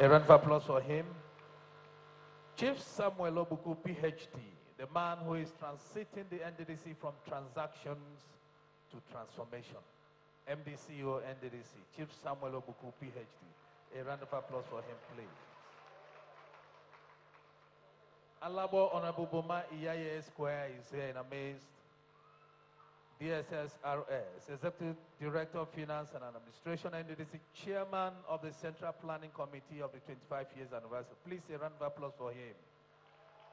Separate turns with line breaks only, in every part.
A round of applause for him. Chief Samuel Obuku, PhD, the man who is transiting the NDDC from transactions to transformation. MDCO NDDC, Chief Samuel Obuku, PhD. A round of applause for him, please. Alabo Honorable Boma Iyaye Esquire is here in amazed. DSSRS, Executive Director of Finance and Administration, NDDC, Chairman of the Central Planning Committee of the 25 years anniversary. Please a round of applause for him.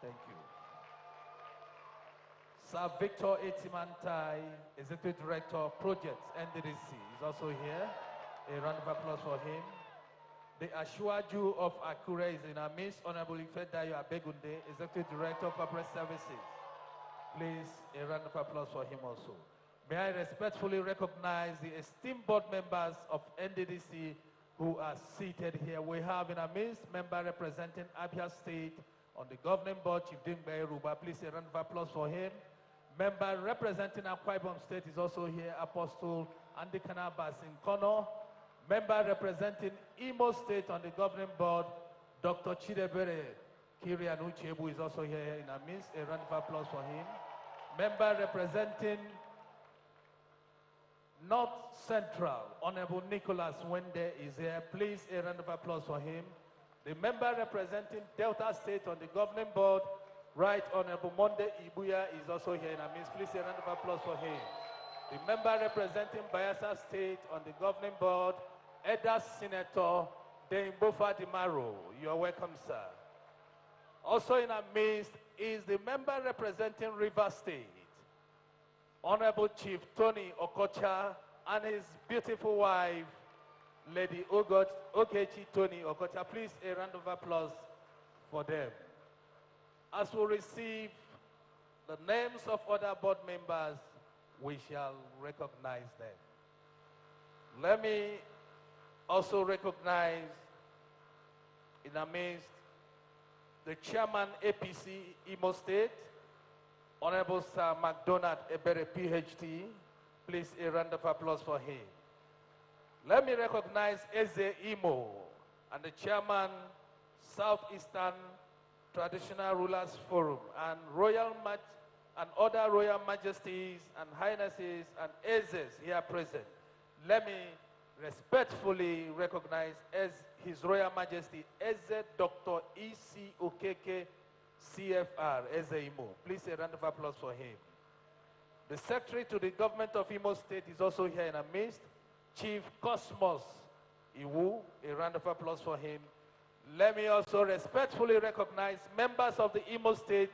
Thank you. Sir Victor Etimantai, Executive Director of Projects, NDDC, is also here. A round of applause for him. The Ashwaju of Akure is in our midst. Honorable Ifedayo Abegunde, Executive Director of Corporate Services. Please, a round of applause for him also. May I respectfully recognize the esteemed board members of NDDC who are seated here. We have in our midst member representing Abia State on the governing board, Chief Dingbe Ruba. Please a round of applause for him. Member representing Akwa Ibom State is also here, Apostle Andy Kanabas in Kono. Member representing Imo State on the governing board, Dr. Chidebere Kirianuchebu is also here in our midst. A round of applause for him. Member representing North Central, Honorable Nicholas Wende is here. Please a round of applause for him. The member representing Delta State on the governing board, Right Honorable Monde Ibuya is also here in our midst. Please a round of applause for him. The member representing Bayelsa State on the governing board, Elder Senator Deimbofa Dimaro. You are welcome, sir. Also in our midst is the member representing River State, Honorable Chief Tony Okocha, and his beautiful wife, Lady Ogechi Tony Okocha. Please, a round of applause for them. As we receive the names of other board members, we shall recognize them. Let me also recognize in our midst the Chairman APC Imo State, Honorable Sir MacDonald Ebere, PhD. Please a round of applause for him. Let me recognize Eze Imo and the Chairman, Southeastern Traditional Rulers Forum, and other Royal Majesties and Highnesses and Ezes here present. Let me respectfully recognize as His Royal Majesty Eze Dr. E.C. Okeke, CFR, Eze Imo. Please a round of applause for him. The Secretary to the Government of Imo State is also here in our midst, Chief Cosmos Iwu. A round of applause for him. Let me also respectfully recognize members of the Imo State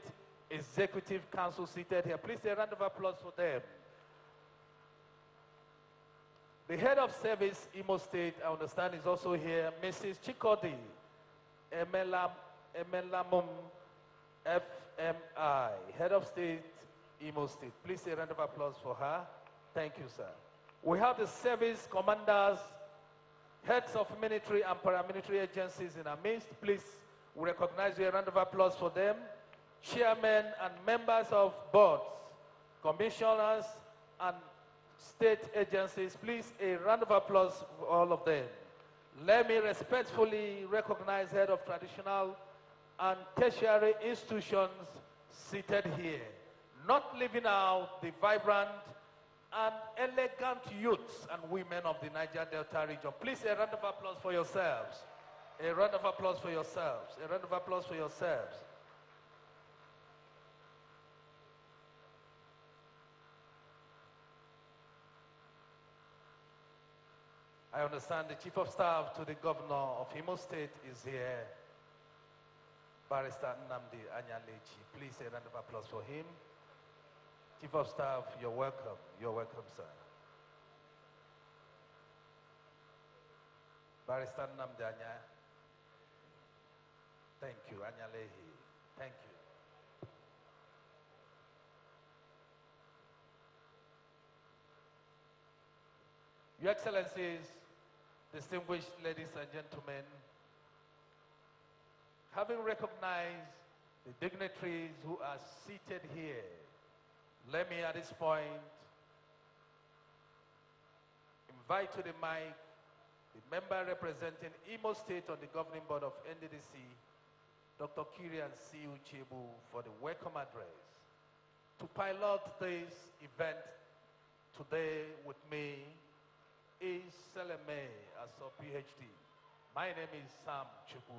Executive Council seated here. Please a round of applause for them. The Head of Service Imo State, I understand, is also here, Mrs. Chikodi Emelamum FMI, Head of State, Imo State. Please a round of applause for her. Thank you, sir. We have the service commanders, heads of military and paramilitary agencies in our midst. Please, we recognize you. A round of applause for them. Chairmen and members of boards, commissioners, and state agencies. Please, a round of applause for all of them. Let me respectfully recognize head of traditional and tertiary institutions seated here, not leaving out the vibrant and elegant youths and women of the Niger Delta region. Please, a round of applause for yourselves. A round of applause for yourselves. A round of applause for yourselves. I understand the Chief of Staff to the Governor of Imo State is here, Barrister Nnamdi Anyalechi. Please a round of applause for him. Chief of Staff, you're welcome. You're welcome, sir. Barrister Nnamdi Anya. Thank you, Anyalehi. Thank you. Your Excellencies, distinguished ladies and gentlemen, having recognized the dignitaries who are seated here, let me at this point invite to the mic The member representing Imo State on the governing board of NDDC, Dr. Kirian C. Uchebu, for the welcome address. To pilot this event today with me is Seleme as a PhD. My name is Sam Chuku.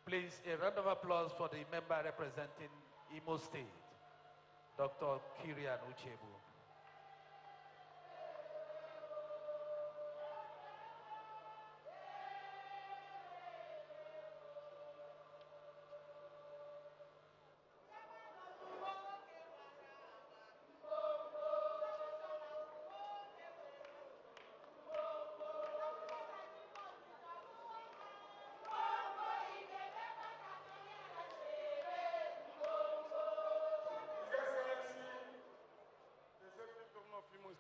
Please, a round of applause for the member representing Imo State, Dr. Kirian Uchebu.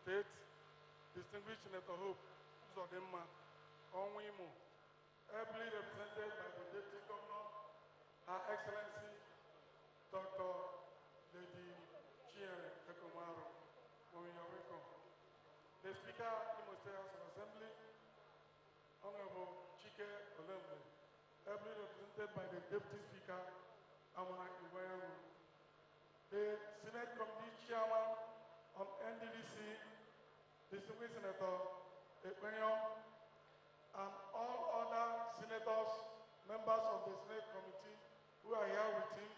State, distinguished Senator Hope Uzodimma, Onwimo, ably represented by the Deputy Governor, Her Excellency, Dr. Lady Chiere Ekomaro, welcome. The Speaker, Imo State House of Assembly, Honorable Chike Olembe, ably represented by the Deputy Speaker, Amana Iwayamu. The Senate Committee Chairman on NDDC, distinguished Senator Ekwenyo, and all other senators, members of the Senate Committee who are here with him,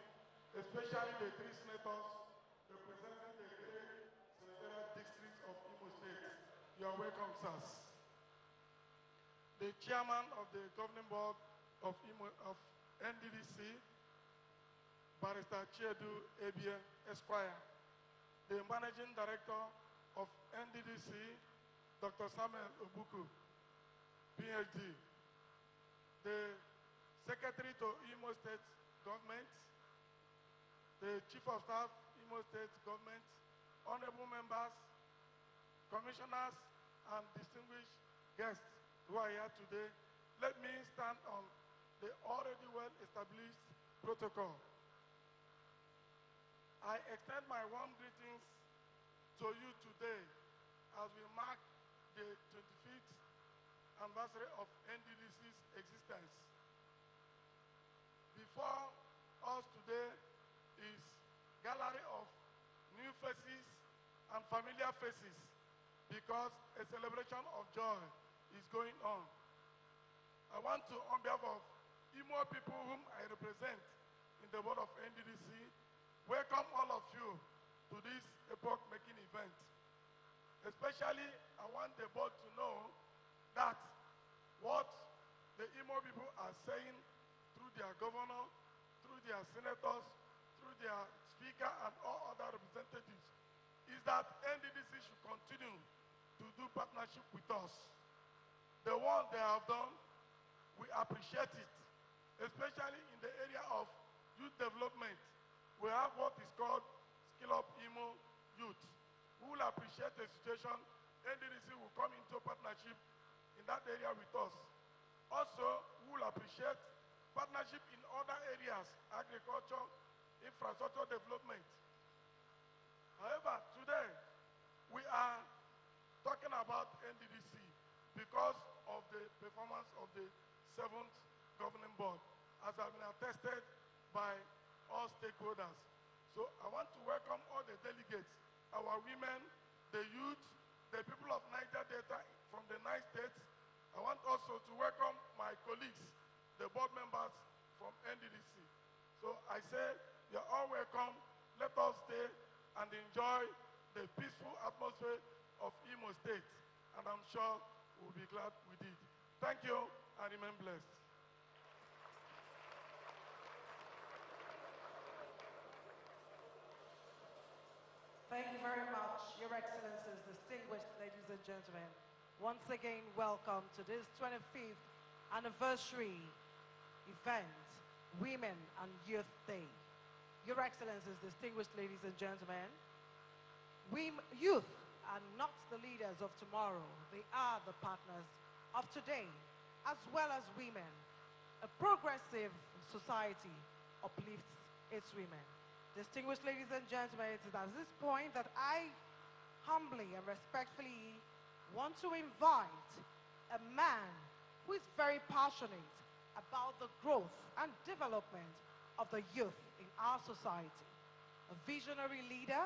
especially the 3 senators representing the 3 senatorial districts of Imo State. You are welcome, sirs. The chairman of the governing board of NDDC, Barrister Chiedu Ebie Esquire. The managing director of NDDC, Dr. Samuel Obuku, PhD. The secretary to Imo State government, the chief of staff, Imo State government, honorable members, commissioners, and distinguished guests who are here today, let me stand on the already well-established protocol. I extend my warm greetings to you today as we mark the 25th anniversary of NDDC's existence. Before us today is a gallery of new faces and familiar faces because a celebration of joy is going on. I want to, on behalf of Imo people whom I represent in the board of NDDC, welcome all of you to this epoch-making event. Especially, I want the board to know that what the Imo people are saying through their governor, through their senators, through their speaker and all other representatives is that NDDC should continue to do partnership with us. The one they have done, we appreciate it, especially in the area of youth development. We have what is called Skill Up Imo Youth. We will appreciate the situation. NDDC will come into partnership in that area with us. Also, we will appreciate partnership in other areas, agriculture, infrastructure development. However, today, we are talking about NDDC because of the performance of the 7th governing board, as has been attested by all stakeholders. So I want to welcome all the delegates, our women, the youth, the people of Niger Delta from the 9 states. I want also to welcome my colleagues, the board members from NDDC. So I say, you're all welcome. Let us stay and enjoy the peaceful atmosphere of Imo State. And I'm sure we'll be glad we did. Thank you and remain blessed.
Thank you very much, Your Excellencies, distinguished ladies and gentlemen. Once again, welcome to this 25th anniversary event, Women and Youth Day. Your Excellencies, distinguished ladies and gentlemen, youth are not the leaders of tomorrow. They are the partners of today, as well as women. A progressive society uplifts its women. Distinguished ladies and gentlemen, it is at this point that I humbly and respectfully want to invite a man who is very passionate about the growth and development of the youth in our society. A visionary leader,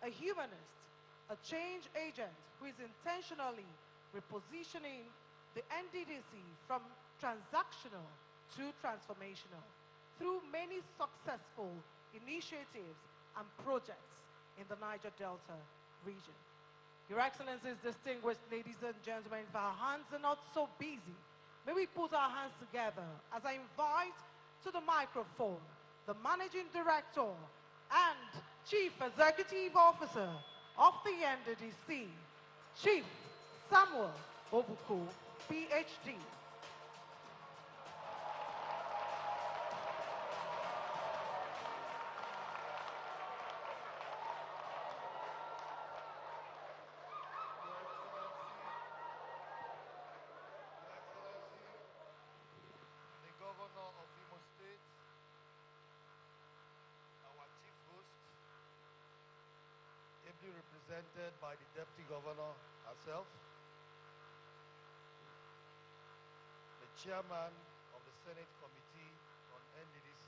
a humanist, a change agent who is intentionally repositioning the NDDC from transactional to transformational through many successful initiatives and projects in the Niger Delta region. Your Excellencies, distinguished ladies and gentlemen, if our hands are not so busy, may we put our hands together as I invite to the microphone the Managing Director and Chief Executive Officer of the NDDC, Chief Samuel Obuku, PhD.
Represented by the Deputy Governor herself, the Chairman of the Senate Committee on NDDC,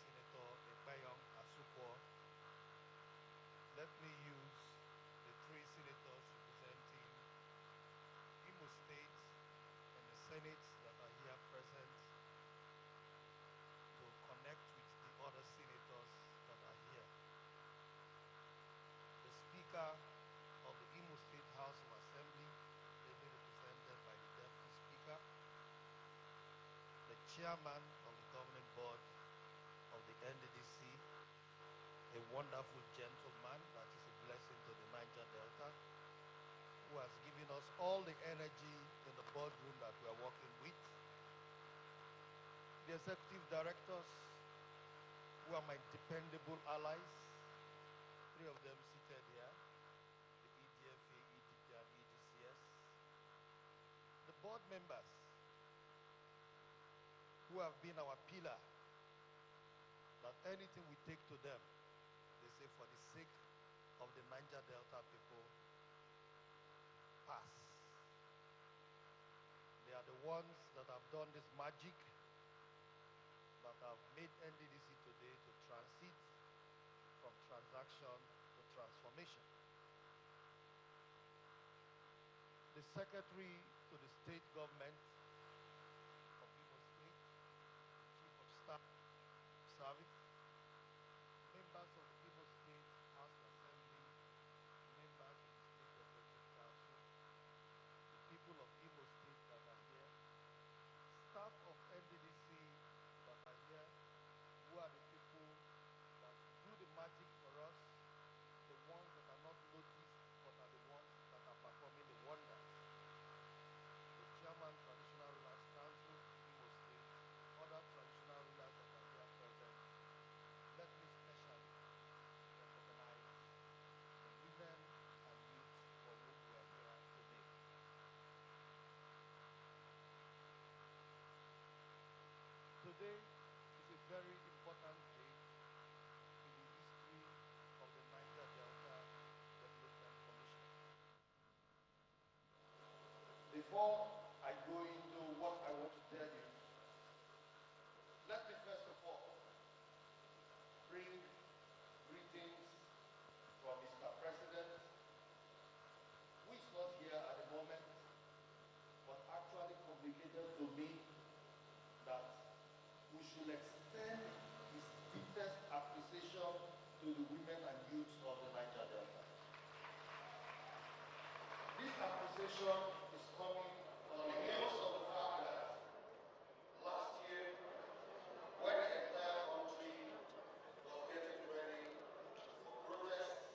Senator Ebayong Asukwo. Let me use the three senators representing Imo State and the Senate that are here present to connect with the other senators that are here. The Speaker of the Imo State House of Assembly, ably represented by the Deputy Speaker, the Chairman of the Governing Board of the NDDC, a wonderful gentleman that is a blessing to the Niger Delta, who has given us all the energy in the boardroom that we are working with, the Executive Directors, who are my dependable allies, three of them seated here, the EDFA, EDP, and EDCS. The board members who have been our pillar, that anything we take to them, they say for the sake of the Niger Delta people, pass. They are the ones that have done this magic, that have made NDDC today to transit from transaction to transformation. The Secretary to the State Government of Imo State, Chief of Staff Service, members of the Imo State House of Assembly, members of the State Executive Council, the people of Imo State that are here, staff of NDDC that are here, who are the people that do the magic for us, the ones that are not noticed, but are the ones that are performing the wonders. The Chairman, Traditional Rulers Council, Imo State, other traditional rulers that are here present, let me specially recognize the women and youth for whom we are here today. Today is a very important day in the history of the Niger Delta Development Commission. Before I go into what I want to tell you, let me first of all bring greetings from Mr. President, who is not here at the moment, but actually communicated to me that we should extend his deepest appreciation to the women and youth of the Niger Delta. This appreciation is coming on the heels of the fact that last year, when the entire country was getting ready for protest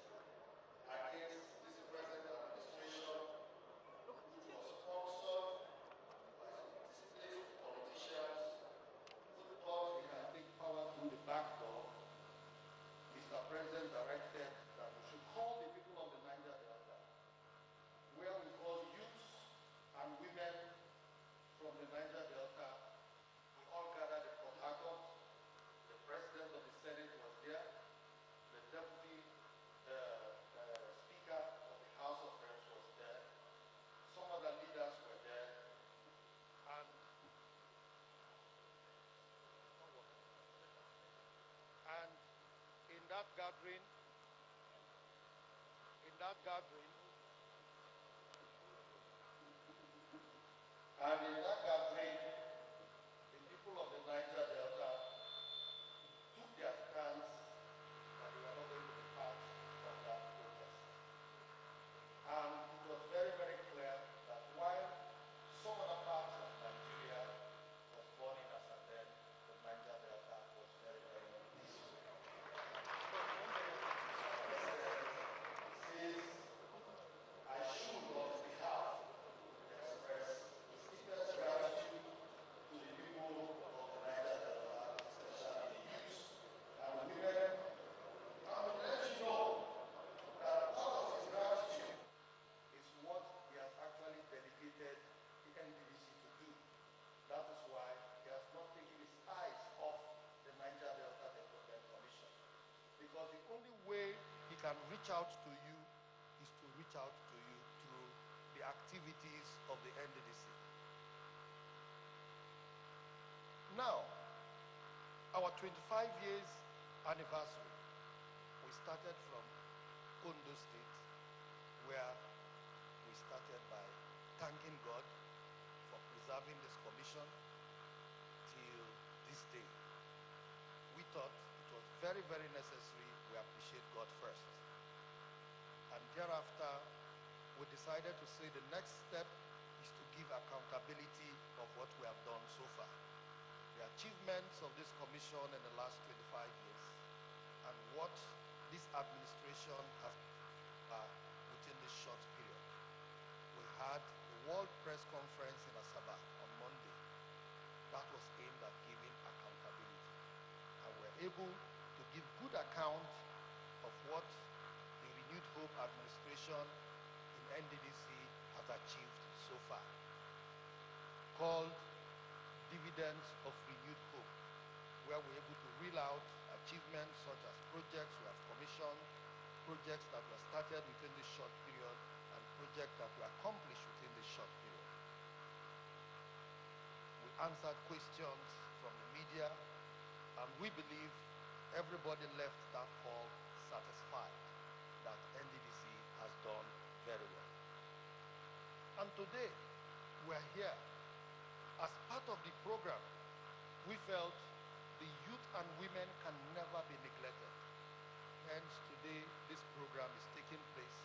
against this present administration, which was sponsored by some displaced politicians who thought they can take power through the back door, Mr. President directed that we should call the people of the Niger Delta, where we call youths and that gathering, and in that gathering, the people of the Niger Delta took their stance that they were not going to be part of that protest. And it was very, very clear that while some other parts of Nigeria was burning as at then, the Niger Delta was very, very peaceful. Since I should, on his behalf, express his deepest gratitude to the people of the Niger Delta, especially the youth and the women, I would let you know that part of his gratitude is what he has actually dedicated the NDDC to do. That is why he has not taken his eyes off the Niger Delta Development Commission. Because the only way he can reach out to you is to reach out to you through the activities of the NDDC. Now, our 25 years anniversary, we started from Ondo State, where we started by thanking God for preserving this commission till this day. We thought it was very, very necessary we appreciate God first. And thereafter, we decided to say the next step is to give accountability of what we have done so far. The achievements of this commission in the last 25 years and what this administration has within this short period. We had a World Press Conference in Asaba on Monday. That was aimed at giving accountability. And we're able to give good account of what the Renewed Hope administration in NDDC has achieved so far, called Dividends of Renewed Hope, where we're able to reel out achievements such as projects we have commissioned, projects that were started within this short period, and projects that were accomplished within this short period. We answered questions from the media, and we believe everybody left that hall satisfied that NDDC has done very well. And today, we're here. As part of the program, we felt the youth and women can never be neglected. Hence, today, this program is taking place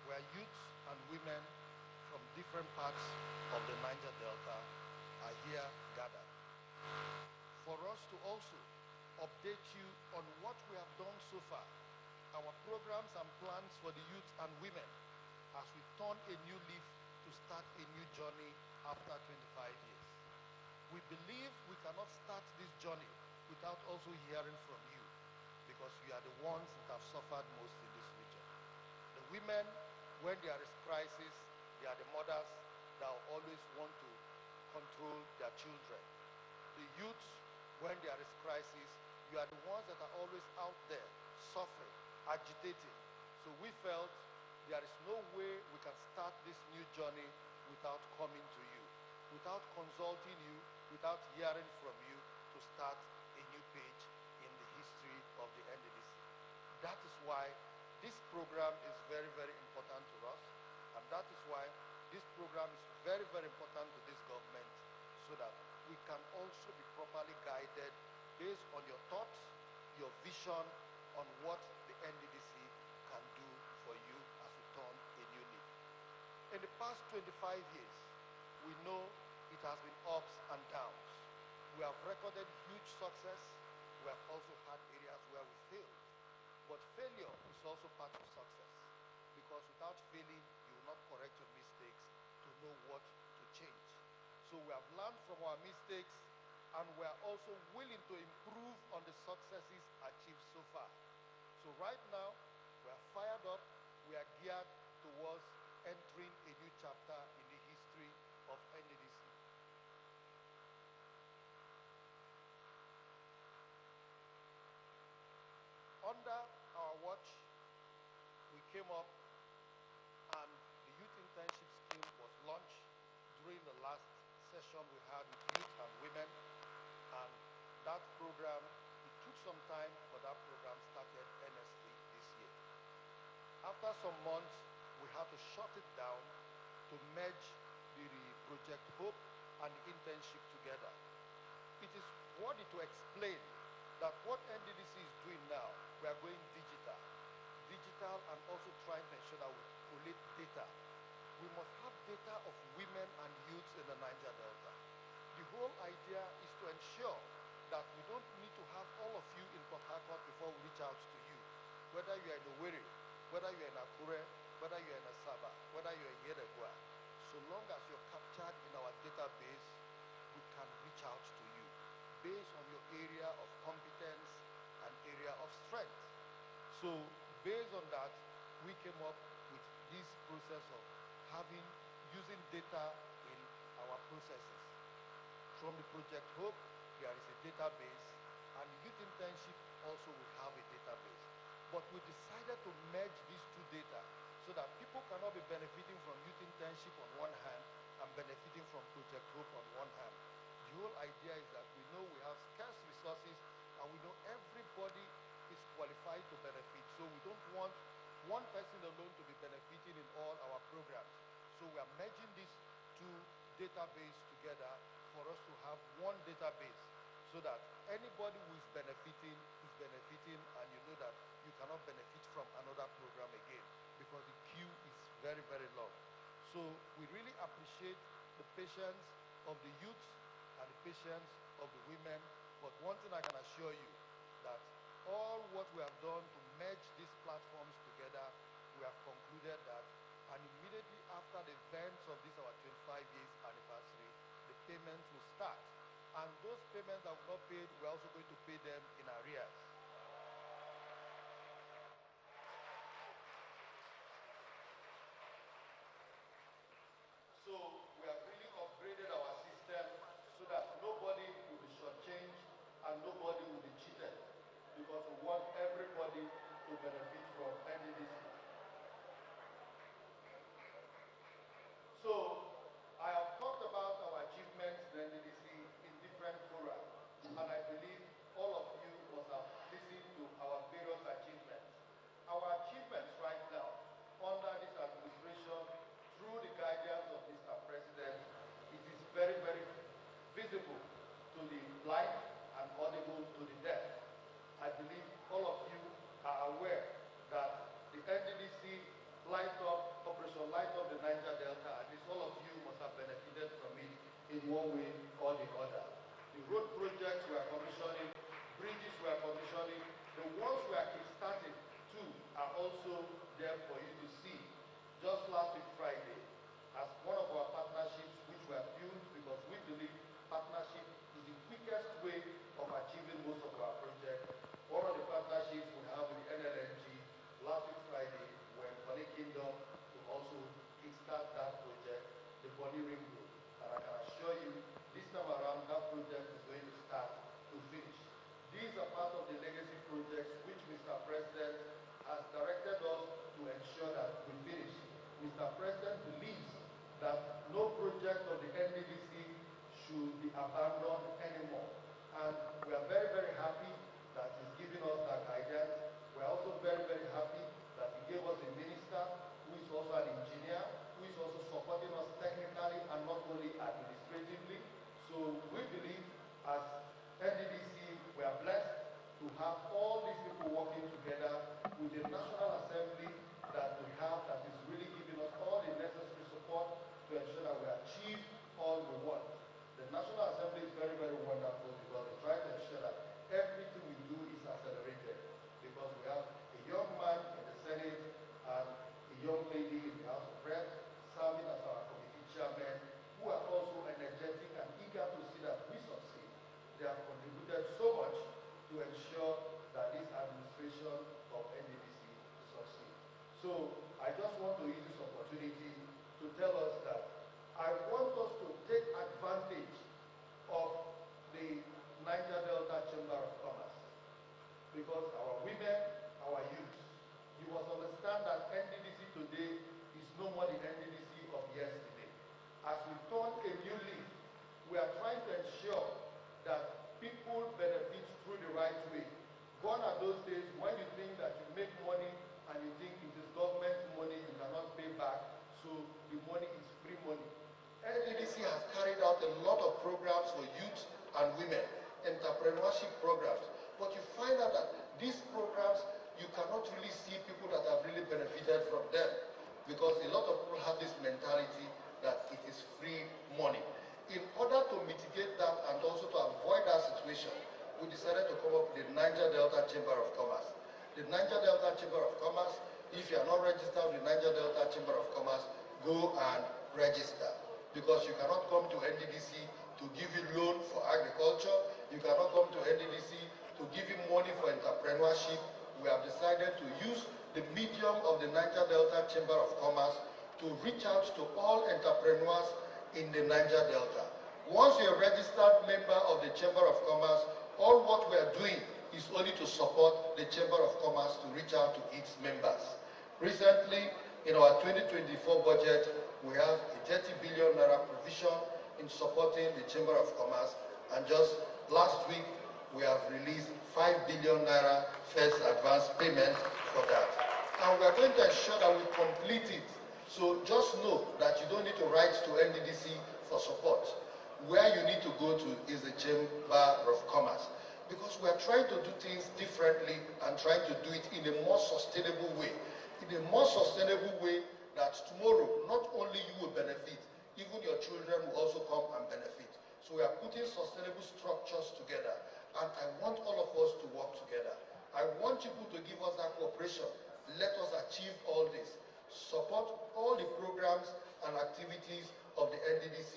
where youth and women from different parts of the Niger Delta are here gathered. For us to also update you on what we have done so far, our programs and plans for the youth and women as we turn a new leaf to start a new journey after 25 years. We believe we cannot start this journey without also hearing from you, because you are the ones that have suffered most in this region. The women, when there is crisis, they are the mothers that always want to control their children. The youth, when there is crisis, you are the ones that are always out there suffering, agitating. So we felt there is no way we can start this new journey without coming to you, without consulting you, without hearing from you, to start a new page in the history of the NDDC. That is why this program is very, very important to us, and that is why this program is very, very important to this government, so that we can also be properly guided based on your thoughts, your vision on what the NDDC can do for you as we turn a new leaf. In the past 25 years, we know it has been ups and downs. We have recorded huge success. We have also had areas where we failed. But failure is also part of success, because without failing, you will not correct your mistakes to know what to change. So we have learned from our mistakes, and we are also willing to improve on the successes achieved so far. So right now, we are fired up. We are geared towards entering a new chapter in the history of NDDC. Under our watch, we came up and the youth internship scheme was launched during the last session we had with youth and women. And that program, it took took some time, but that program started earnestly this year. After some months, we had to shut it down to merge the Project Hope and the internship together. It is worthy to explain that what NDDC is doing now, we are going digital. Digital and also trying to ensure that we collect data. We must have data of women and youths in the Niger Delta. The whole idea is to ensure that we don't need to have all of you in Port Harcourt before we reach out to you. Whether you are in Owerri, whether you are in Akure, whether you are in Asaba, whether you are in Yeregua, so long as you're captured in our database, we can reach out to you based on your area of competence and area of strength. So based on that, we came up with this process of using data in our processes. From the Project Hope, there is a database, and the youth internship also will have a database. But we decided to merge these two data so that people cannot be benefiting from youth internship on one hand and benefiting from Project Hope on one hand. The whole idea is that we know we have scarce resources and we know everybody is qualified to benefit. So we don't want one person alone to be benefiting in all our programs. So we are merging these two databases together for us to have one database so that anybody who is benefiting, and you know that you cannot benefit from another program again because the queue is very, very long. So we really appreciate the patience of the youths and the patience of the women. But one thing I can assure you, that all what we have done to merge these platforms together, we have concluded that, and immediately after the events of this our 25 years anniversary, the payments will start. And those payments that we've not paid, we're also going to pay them in arrears. So we have really upgraded our system so that nobody will be shortchanged and nobody will be cheated, because we want everybody to benefit from NDDC. So I have talked about our achievements in NDDC in different fora, and I believe all of you must have listened to our various achievements. Our achievements right now, under this administration, through the guidance of Mr. President, it is very, very visible to the blind and audible to the deaf. I believe all of you are aware that the NDDC Operation Light Up the Niger Delta, at least all of you must have benefited from it in one way or the other. The road projects we are commissioning, bridges we are commissioning, the ones we are kickstarting too are also there for you to see. Just last week Friday, as one of our partnerships which were built because we believe partnership is the quickest way of achieving most of our projects. One of the partnerships we have with the NLNG last week Friday, when Bonny Kingdom to also kickstart that project, the Bonny Ring Road. And I can assure you, this time around, that project is going to start to finish. These are part of the legacy projects which Mr. President has directed us to ensure that we finish. Mr. President believes
have carried out a lot of programs for youth and women, entrepreneurship programs. But you find out that these programs, you cannot really see people that have really benefited from them, because a lot of people have this mentality that it is free money. In order to mitigate that and also to avoid that situation, we decided to come up with the Niger Delta Chamber of Commerce. The Niger Delta Chamber of Commerce, if you are not registered with the Niger Delta Chamber of Commerce, go and register. Because you cannot come to NDDC to give you loan for agriculture. You cannot come to NDDC to give you money for entrepreneurship. We have decided to use the medium of the Niger Delta Chamber of Commerce to reach out to all entrepreneurs in the Niger Delta. Once you're a registered member of the Chamber of Commerce, all what we are doing is only to support the Chamber of Commerce to reach out to its members. Recently, in our 2024 budget, we have a 30 billion naira provision in supporting the Chamber of Commerce, and just last week, we have released 5 billion naira first advance payment for that. And we are going to ensure that we complete it. So just know that you don't need to write to NDDC for support. Where you need to go to is the Chamber of Commerce, because we are trying to do things differently and trying to do it in a more sustainable way. In a more sustainable way that tomorrow, not only you will benefit, even your children will also come and benefit. So we are putting sustainable structures together, and I want all of us to work together. I want people to give us that cooperation. Let us achieve all this. Support all the programs and activities of the NDDC.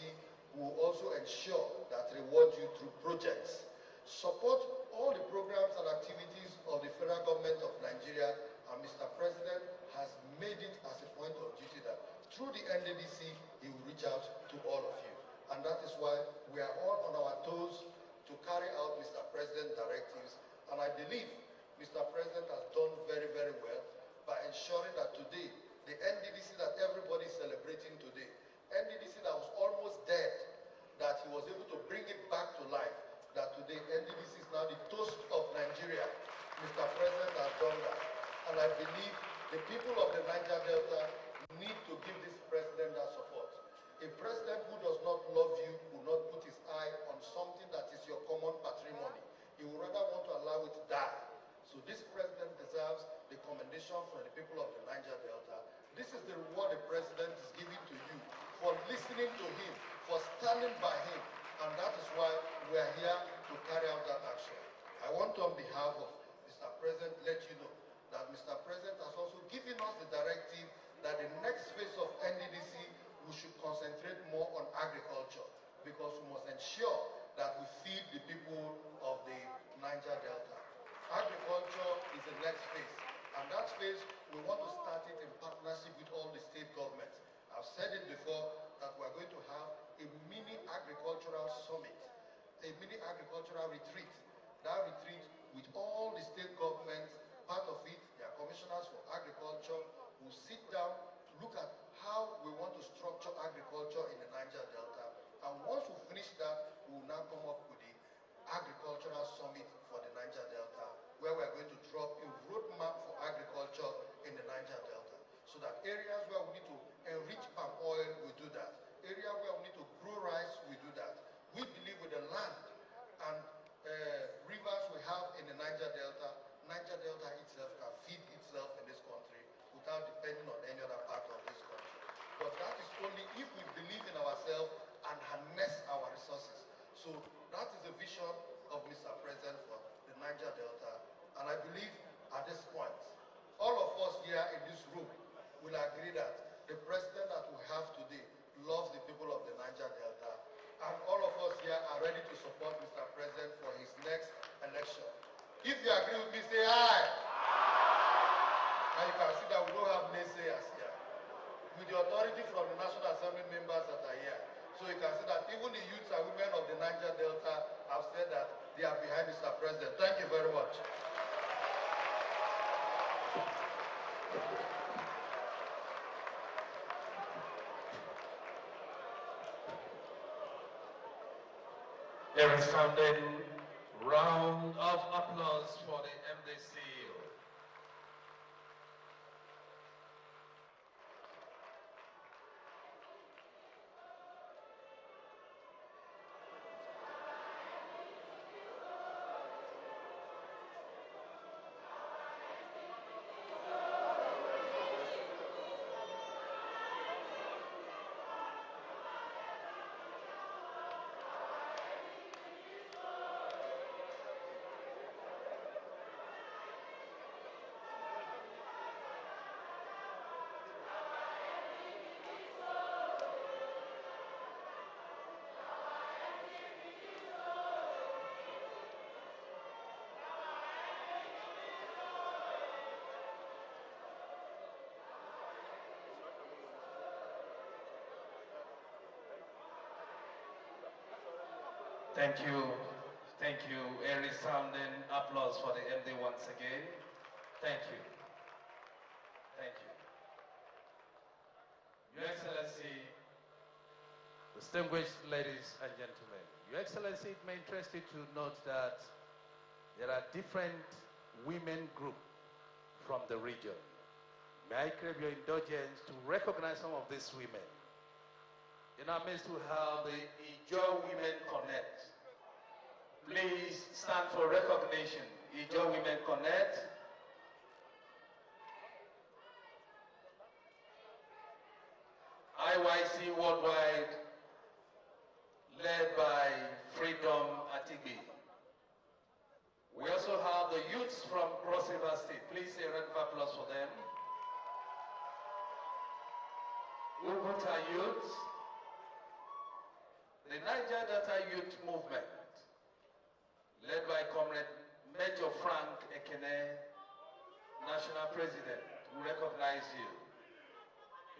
We will also ensure that reward you through projects. Support all the programs and activities of the federal government of Nigeria, and Mr. President has made it as a point of duty that through the NDDC, he will reach out to all of you. And that is why we are all on our toes to carry out Mr. President's directives. And I believe Mr. President has done very, very well by ensuring that today, the NDDC that everybody is celebrating today, NDDC that was almost dead, that he was able to bring it back to life, that today NDDC is now the toast of Nigeria. Mr. President has done that. And I believe the people of the Niger Delta need to give this president that support. A president who does not love you will not put his eye on something that is your common patrimony. He would rather want to allow it to die. So this president deserves the commendation from the people of the Niger Delta. This is the reward the president is giving to you for listening to him, for standing by him. And that is why we are here to carry out that action. I want to, on behalf of Mr. President, let you know that Mr. President has also given us the directive that the next phase of NDDC, we should concentrate more on agriculture, because we must ensure that we feed the people of the Niger Delta. Agriculture is the next phase, and that phase, we want to start it in partnership with all the state governments. I've said it before that we're going to have a mini agricultural summit, a mini agricultural retreat. That retreat with all the state governments, part of it, their commissioners for agriculture, will sit down, look at how we want to structure agriculture in the Niger Delta. And once we finish that, we will now come up with the agricultural summit for the Niger Delta, where we are going to drop a roadmap for agriculture in the Niger Delta. So that areas where we need to enrich palm oil, we do that. Area where we need to grow rice, we do that. We believe with the land and rivers we have in the Niger Delta itself can feed itself in this country without depending on any other part of this country. But that is only if we believe in ourselves and harness our resources. So that is the vision of Mr. President for the Niger Delta. And I believe at this point, all of us here in this room will agree that the president that we have today loves the people of the Niger Delta. And all of us here are ready to support Mr. President for his next election. If you agree with me, say aye. And you can see that we don't have naysayers here. With the authority from the National Assembly members that are here. So you can see that even the youths and women of the Niger Delta have said that they are behind Mr. President. Thank you very much.
A resounding round of applause for the MDC. Thank you. Thank you. A resounding applause for the MD once again. Thank you. Thank you. Your Excellency, distinguished ladies and gentlemen, Your Excellency, it may interest you to note that there are different women groups from the region. May I crave your indulgence to recognize some of these women. In our midst, we have the Ijo Women Connect. Please stand for recognition. Ijo Women Connect. IYC Worldwide, led by Freedom Atibi. We also have the youths from Cross River State. Please a round of applause for them. Ubuta Youths, the Niger Delta Youth Movement, led by Comrade Major Frank Ekene, National President, who recognize you.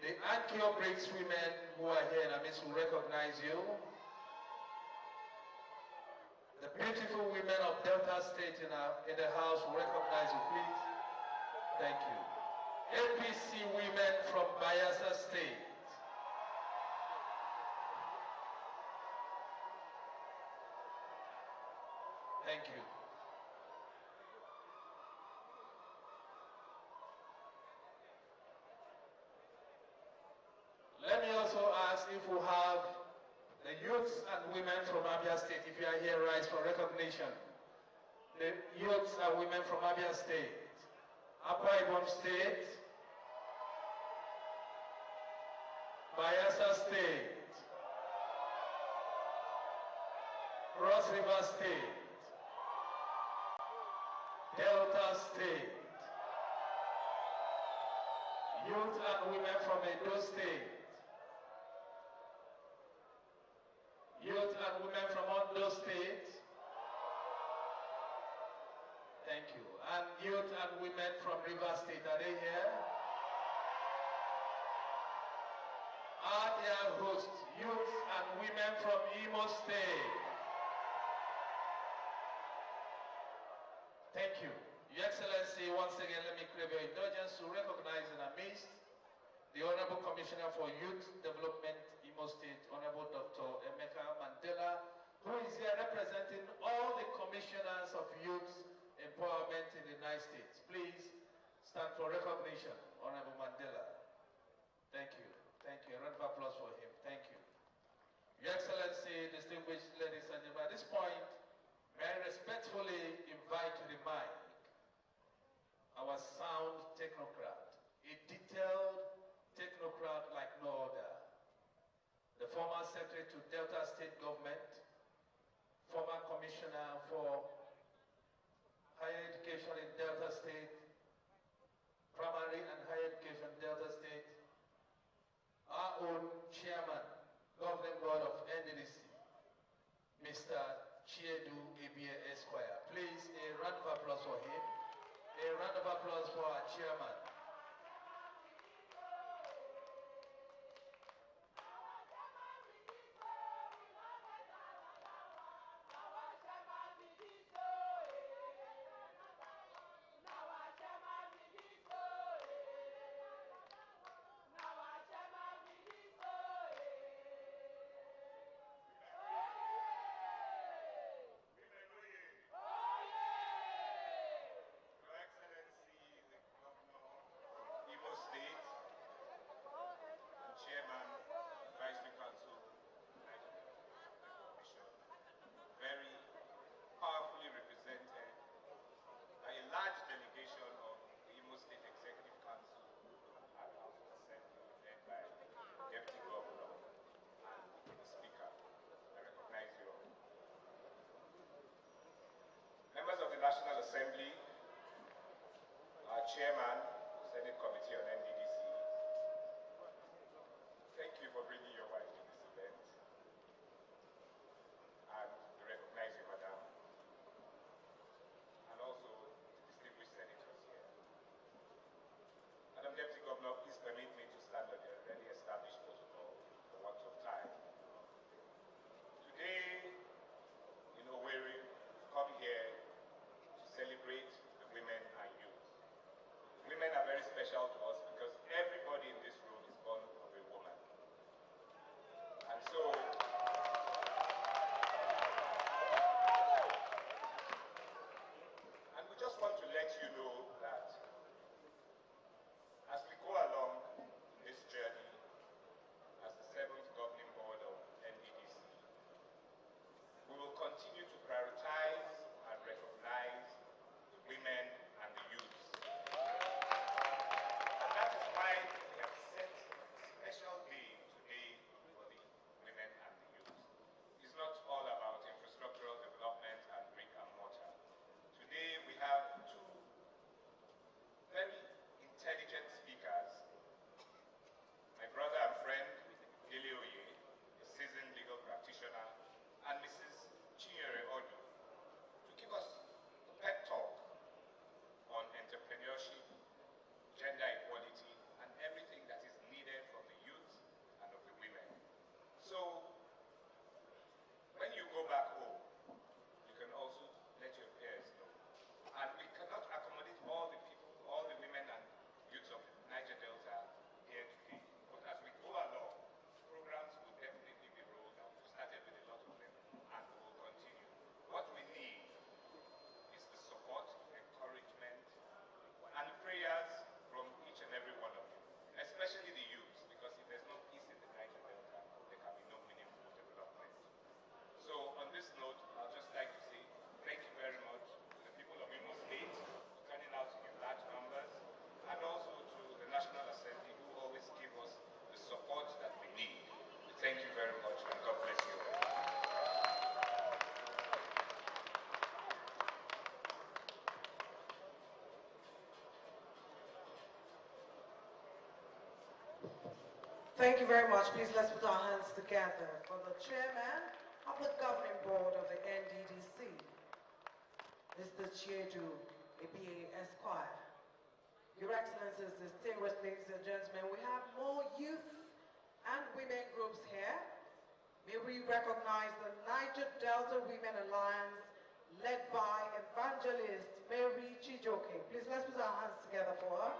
The Ankyo Breaks women who are here in our midst who recognize you. The beautiful women of Delta State in the house who recognize you, please. Thank you. APC women from Bayelsa State. Thank you. Let me also ask if we have the youths and women from Abia State, if you are here, rise for recognition. The youths and women from Abia State, Akwa Ibom State, Bayelsa State, Cross River State, Delta State, youth and women from Edo State, youth and women from Ondo State, thank you, and youth and women from River State, are they here? Are their hosts, youth and women from Imo State? Thank you. Your Excellency, once again, let me crave your indulgence to recognize in our midst the Honorable Commissioner for Youth Development, Imo State, Honorable Dr. Emeka Mandela, who is here representing all the commissioners of youth empowerment in the United States. Please stand for recognition, Honorable Mandela. Thank you. Thank you. A round of applause for him. Thank you. Your Excellency, distinguished ladies and gentlemen, at this point, may I respectfully invite to the mic our sound technocrat, a detailed technocrat like no other, the former Secretary to Delta State Government, former Commissioner for Higher Education in Delta State, Primary and Higher Education Delta State, our own Chairman, Governing Board of NDDC, Mr. Chiedu Ebie Esquire. Please, a round of applause for him. A round of applause for our chairman.
Thank you very much. Please let's put our hands together for the chairman of the governing board of the NDDC, Mr. Chiedu ABA Esquire. Your Excellencies, distinguished ladies and gentlemen, we have more youth and women groups here. May we recognize the Niger Delta Women Alliance led by evangelist Mary Chijoke. Please let's put our hands together for her.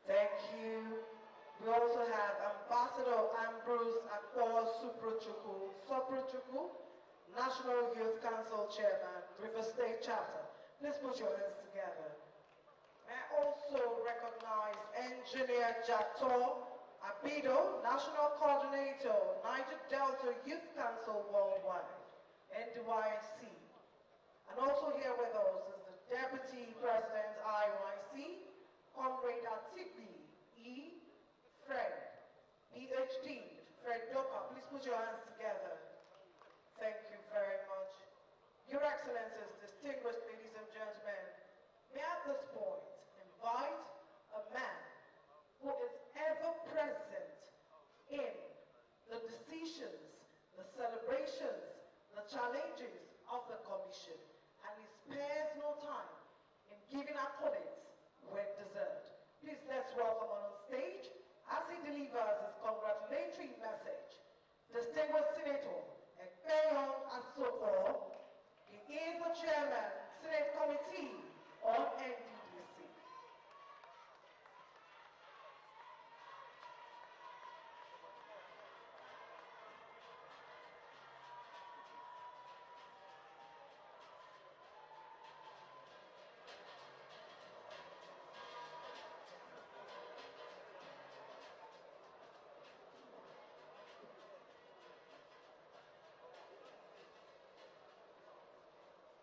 Thank you. We also have Ambassador Ambrose Akpo Soprochukwu, National Youth Council Chairman, River State Chapter. Please put your hands together. May I also recognize Engineer Jato Abido, National Coordinator, Niger Delta Youth Council Worldwide, NDYC. And also here with us is the Deputy President, IYC, Comrade Atigbi E. Fred, PhD, Fred Dopa. Please put your hands together. Thank you very much. Your Excellencies, distinguished ladies and gentlemen, may I at this point invite a man who is ever present in the decisions, the celebrations, the challenges of the Commission, and he spares no time in giving accolades when deserved. Please let's welcome on stage as he delivers his congratulatory message. Distinguished Senator Ekpeyon Asoko, he is the Chairman, Senate Committee on NDDC.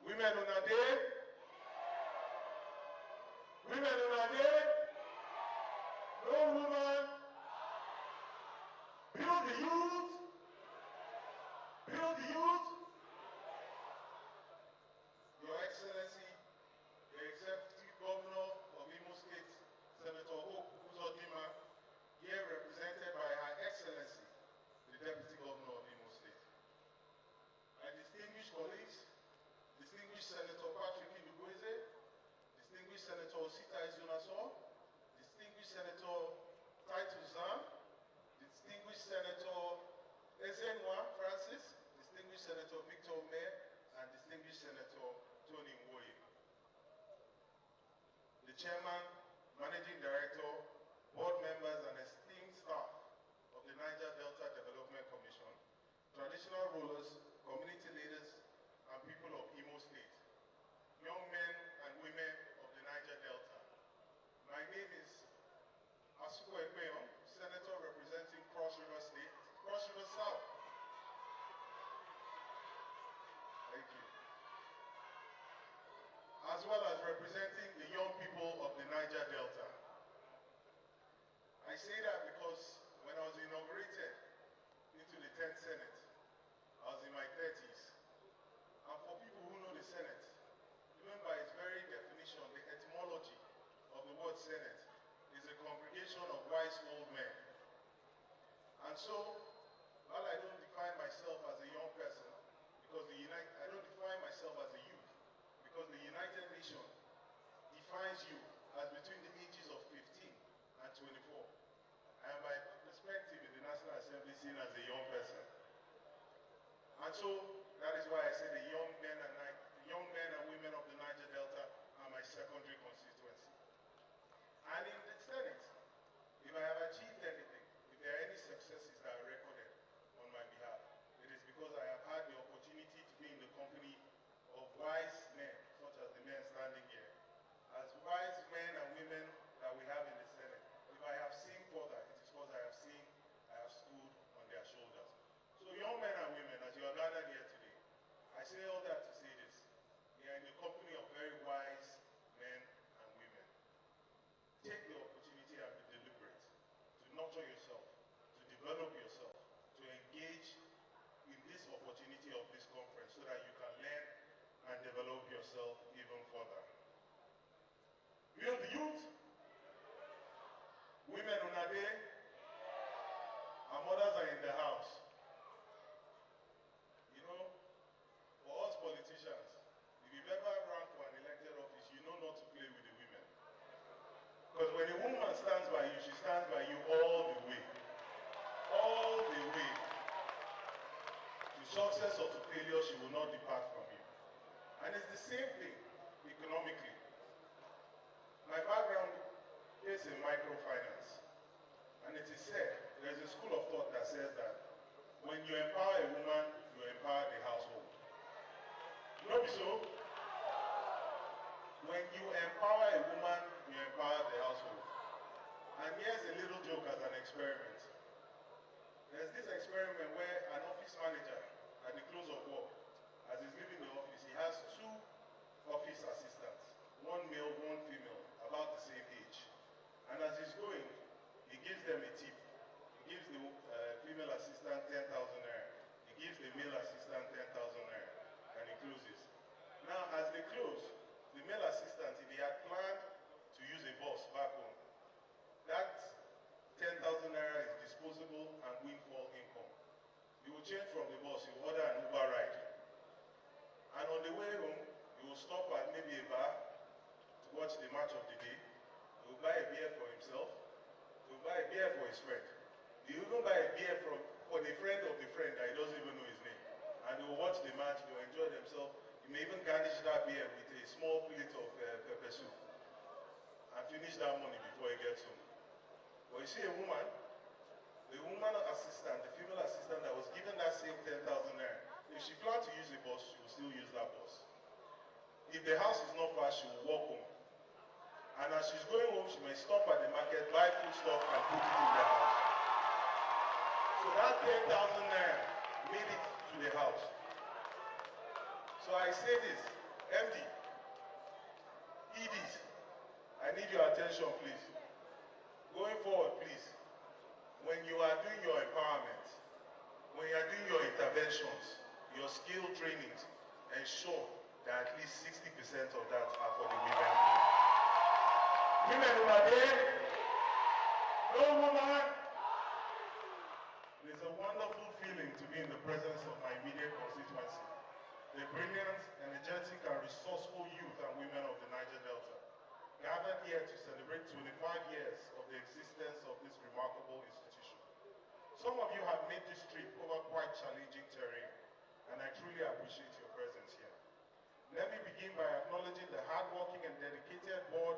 Women on a day. Women on a day. No woman. Build the youth. Build the youth. Your Excellency, the Executive Governor of Imo State, Senator Hope Uzodinma, here represented by Her Excellency, the Deputy Governor of Imo State. My distinguished colleagues, distinguished Senator Patrick Ibukweze, distinguished Senator Osita Ezunaso, distinguished Senator Titus Zam, distinguished Senator Ezenwa Francis, distinguished Senator Victor Mayer, and distinguished Senator Tony Nwoye. The Chairman, Managing Director, Board members, and esteemed staff of the Niger Delta Development Commission, traditional rulers, community leaders, and people of Imo State, young men and women of the Niger Delta. My name is Asuko Ekpeyon, Senator representing Cross River State, Cross River South. Thank you. As well as representing the young people of the Niger Delta. I say that because when I was inaugurated into the 10th Senate, I was in my 30s. And for people who know the Senate, even by its very definition, the etymology of the word Senate is a congregation of wise old men. And so, while I don't define myself as a young person, because I don't define myself as a youth, because the United Nations defines you as between the ages of 15 and 24. I am by perspective in the National Assembly seen as a young person. And so, that is why I say the young men and women of the Niger Delta are my secondary constituency. And in the Senate, if I have achieved anything, if there are any successes that are recorded on my behalf, it is because I have had the opportunity to be in the company of wise men, such as the men standing here. As wise men and women that we have in the Senate, if I have seen further, it is because I have stood on their shoulders. So young men and women, as you are gathered here today, I say all that to say this. We are in the company of very wise men and women. Take the opportunity and be deliberate to nurture yourself, to develop yourself, to engage in this opportunity of this conference so that you can learn and develop yourself even
youth, women on a day, our mothers are in the house. You know, for us politicians, if you've ever run for an elected office, you know not to play with the women. Because when a woman stands by you, she stands by you all the way. All the way. To success or to failure, she will not depart from you. And it's the same thing economically. My background is in microfinance. And it is said, there's a school of thought that says that when you empower a woman, you empower the household. Not be so? When you empower a woman, you empower the household. And here's a little joke as an experiment. There's this experiment where an office manager, at the close of work, as he's leaving the office, he has 2 office assistants, 1 male, 1 female, about the same age. And as he's going, he gives them a tip. He gives the female assistant 10,000 naira. He gives the male assistant 10,000 naira. And he closes. Now, as they close, the male assistant, if he had planned to use a bus back home, that 10,000 naira is disposable and windfall income. He will change from the bus, he will order an Uber ride. And on the way home, he will stop at maybe a bar to watch the match of the day. He will buy a beer for himself. He will buy a beer for his friend. He will even buy a beer for the friend of the friend that he doesn't even know his name. And they will watch the match, they will enjoy themselves. He may even garnish that beer with a small plate of pepper soup and finish that money before he gets home. But you see a woman, the woman assistant, the female assistant that was given that same 10,000 naira, if she planned to use a bus, she will still use that bus. If the house is not far, she will walk home. And as she's going home, she may stop at the market, buy food stuff, and put it in the house. So that 10,000 naira made it to the house. So I say this, MD, EDs, I need your attention, please. Going forward, please, when you are doing your empowerment, when you are doing your interventions, your skill trainings, ensure that at least 60% of that are for the women. Women who are there, no woman. It is a wonderful feeling to be in the presence of my immediate constituency. The brilliant, energetic, and resourceful youth and women of the Niger Delta, gathered here to celebrate 25 years of the existence of this remarkable institution. Some of you have made this trip over quite challenging terrain, and I truly appreciate your presence here. Let me begin by acknowledging the hardworking and dedicated board,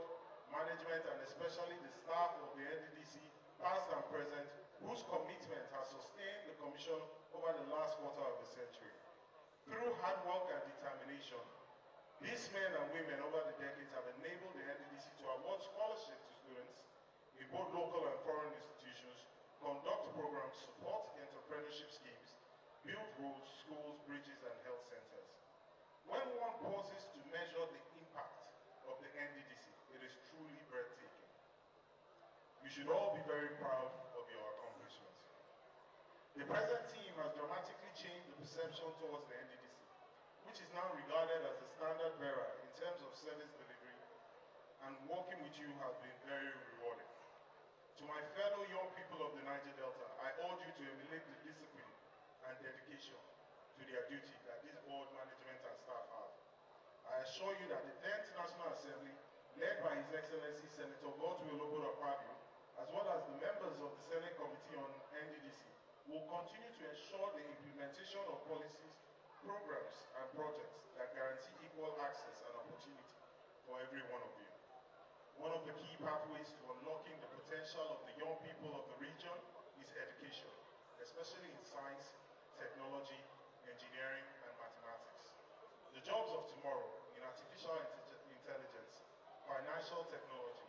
management, and especially the staff of the NDDC, past and present, whose commitment has sustained the Commission over the last quarter of the century. Through hard work and determination, these men and women over the decades have enabled the NDDC to award scholarships to students in both local and foreign institutions, conduct programs, support entrepreneurship schemes, build roads, schools, bridges, and health centers. When one pauses to measure the impact of the NDDC, it is truly breathtaking. You should all be very proud of your accomplishments. The present team has dramatically changed the perception towards the NDDC, which is now regarded as the standard bearer in terms of service delivery, and working with you has been very rewarding. To my fellow young people of the Niger Delta, I urge you to emulate the discipline and dedication to their duty that this board, management, and staff have. I assure you that the 10th National Assembly, led by His Excellency Senator Godswill Obodo-Akpabio, as well as the members of the Senate Committee on NDDC, will continue to ensure the implementation of policies, programs, and projects that guarantee equal access and opportunity for every one of you. One of the key pathways to unlocking the potential of the young people of the region is education, especially in science, technology, engineering, and mathematics. The jobs of tomorrow in artificial intelligence, financial technology,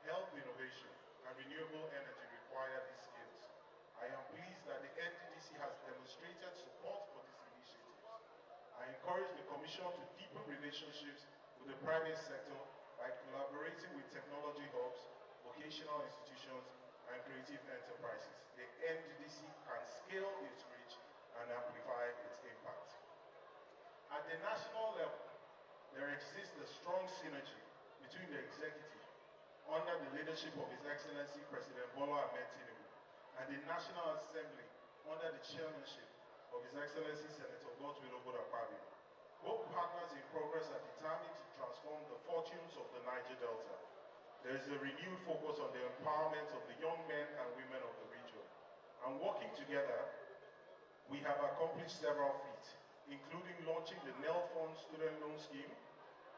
health innovation, and renewable energy require these skills. I am pleased that the NDDC has demonstrated support for these initiatives. I encourage the Commission to deepen relationships with the private sector by collaborating with technology hubs, vocational institutions, and creative enterprises. The NDDC can scale its reach and amplify its impact. At the national level, there exists a strong synergy between the executive, under the leadership of His Excellency President Bola Ahmed Tinubu, and the National Assembly under the chairmanship of His Excellency Senator Godswill Akpabio. Both partners in progress are determined to transform the fortunes of the Niger Delta. There is a renewed focus on the empowerment of the young men and women of the region. And working together, we have accomplished several feats, including launching the NEL Fund Student Loan Scheme,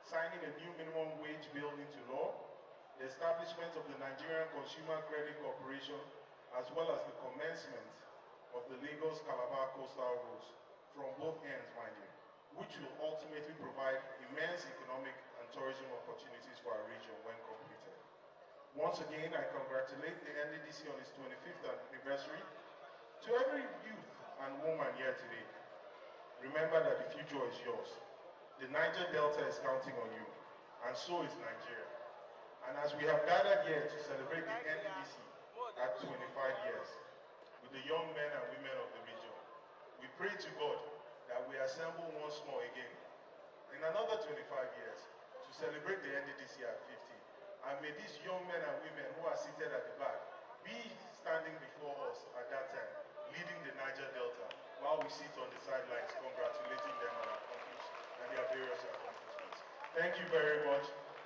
signing a new minimum wage bill into law, the establishment of the Nigerian Consumer Credit Corporation, as well as the commencement of the Lagos-Calabar coastal roads from both ends, mind you, which will ultimately provide immense economic and tourism opportunities for our region when completed. Once again, I congratulate the NDDC on its 25th anniversary. To every youth and woman here today, remember that the future is yours. The Niger Delta is counting on you, and so is Nigeria. And as we have gathered here to celebrate the NDDC at 25 years, with the young men and women of the region, we pray to God that we assemble once more again in another 25 years to celebrate the NDDC at 50. And may these young men and women who are seated at the back be standing before us at that time, leading the Niger Delta, while we sit on the sidelines congratulating them on their various accomplishments. Thank you very much.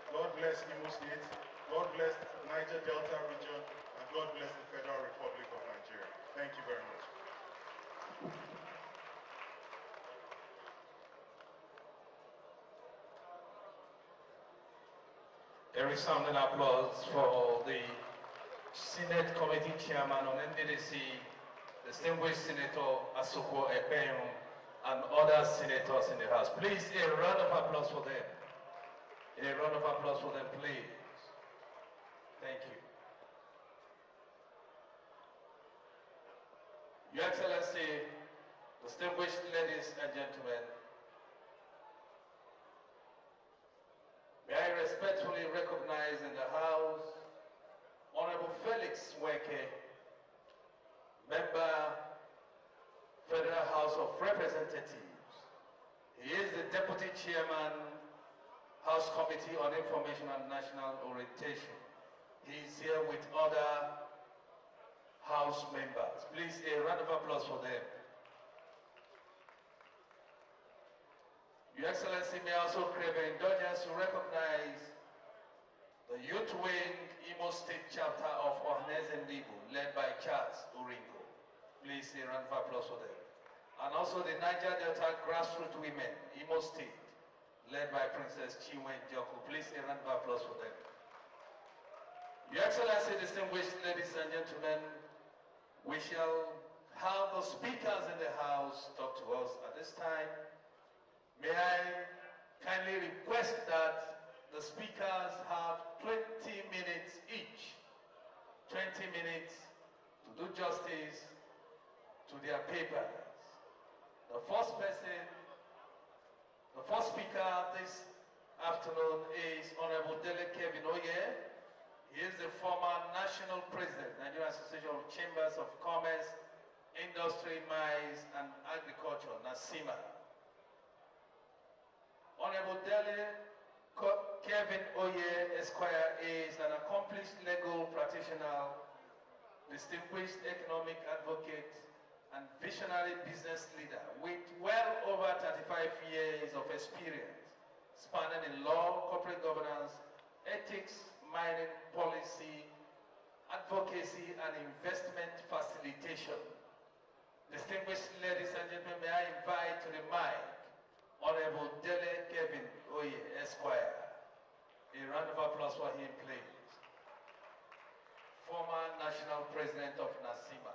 God bless Imo State, God bless Niger Delta region, and God bless the Federal Republic of Nigeria. Thank you very much.
A resounding applause for the Senate Committee Chairman on NDDC, distinguished Senator Asoko Ekpenyum, and other senators in the House. Please, a round of applause for them. A round of applause for them, please. Thank you. Your Excellency, distinguished ladies and gentlemen, may I respectfully recognize in the House Honorable Felix Weke, Member, Federal House of Representatives. He is the Deputy Chairman, House Committee on Information and National Orientation. He is here with other House members. Please, a round of applause for them. Your Excellency, may I also crave indulgence to recognize the Youth Wing Imo State Chapter of Ohneze Ndibu, led by Charles Uringo. Please, a round of applause for them. And also the Niger Delta Grassroots Women, Imo State, led by Princess Chiwen Joku. Please, a round of applause for them. Your Excellency, distinguished ladies and gentlemen, we shall have the speakers in the House talk to us at this time. May I kindly request that the speakers have 20 minutes each. 20 minutes to do justice to their papers. The first speaker this afternoon is Honorable Dele Kevin Oye. He is the former National President, Nigerian Association of Chambers of Commerce, Industry, Mines, and Agriculture, NASIMA. Honorable Dele Kevin Oye Esquire is an accomplished legal practitioner, distinguished economic advocate, and visionary business leader with well over 35 years of experience, spanning in law, corporate governance, ethics, mining policy, advocacy, and investment facilitation. Distinguished ladies and gentlemen, may I invite to the mic Honorable Dele Kevin Oye Esquire. A round of applause for him, please. Former National President of NASIMA.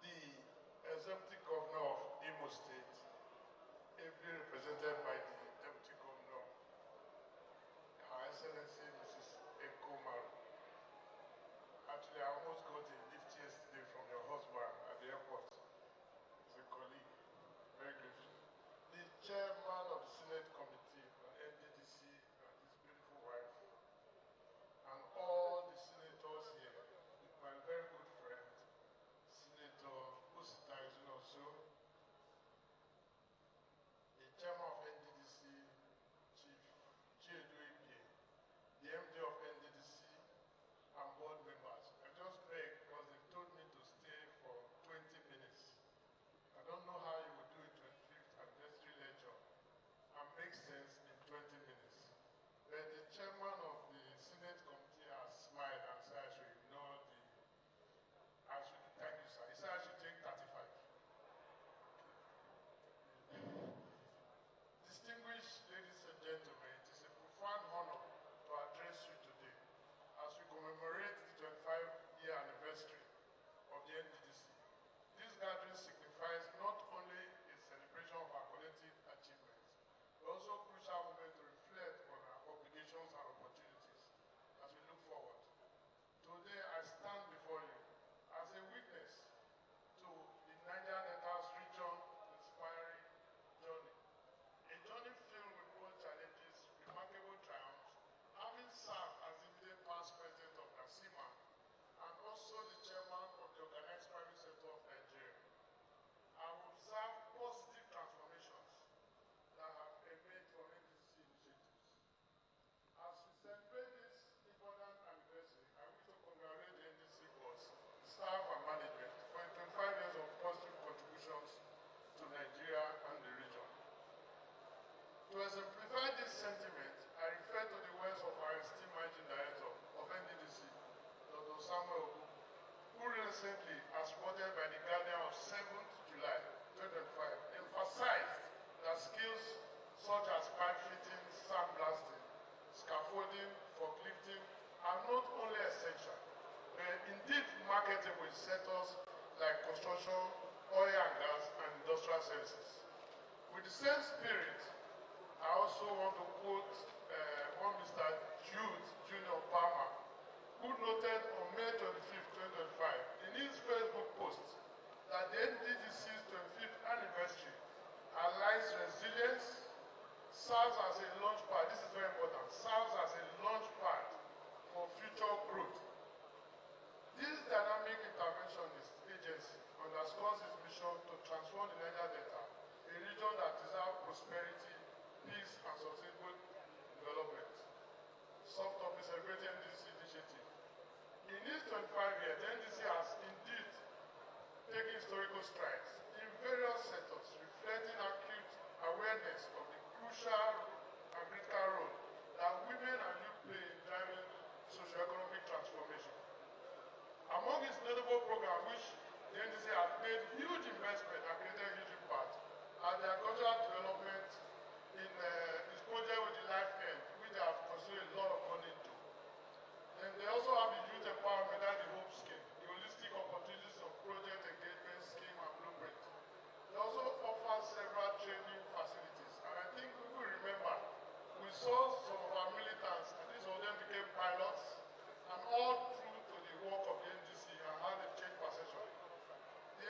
The Executive Governor of Imo State, ably represented by the Deputy Governor, Her Excellency Mrs. Ekomar. Actually, I almost got a lift yesterday from your husband at the airport. He's a colleague, very grateful. The chairman of the Senate Committee on NDDC and his beautiful wife, and recently, as reported by The Guardian of 7th July 2025, emphasized that skills such as pipe fitting, sandblasting, scaffolding, forklifting are not only essential, but indeed marketable in sectors like construction, oil and gas, and industrial services. With the same spirit, I also want to quote one Mr. Jude Junior Palmer, who noted on May 25, 2025, in his Facebook post that the NDDC's 25th anniversary aligns resilience, serves as a launch pad, this is very important, serves as a launch pad for future growth. This dynamic interventionist agency underscores its mission to transform the Niger Delta, a region that deserves prosperity, peace, and sustainable development. Some of the celebrating NDDC initiative. In these 25 years, the NDDC has indeed taken historical strides in various sectors, reflecting acute awareness of the crucial and critical role that women and youth play in driving socio-economic transformation. Among its notable programs, which the NDDC has made huge investment and created huge impact, are the agricultural development in its project with the Life End, which they have considered a lot of money into. Then they also have the youth empowerment and the Hope Scheme, the holistic opportunities of project engagement scheme and blueprint. They also offer several training facilities, and I think we will remember, we saw some of our militants, and these of them became pilots, and all through to the work of the NDC and how they changed perception.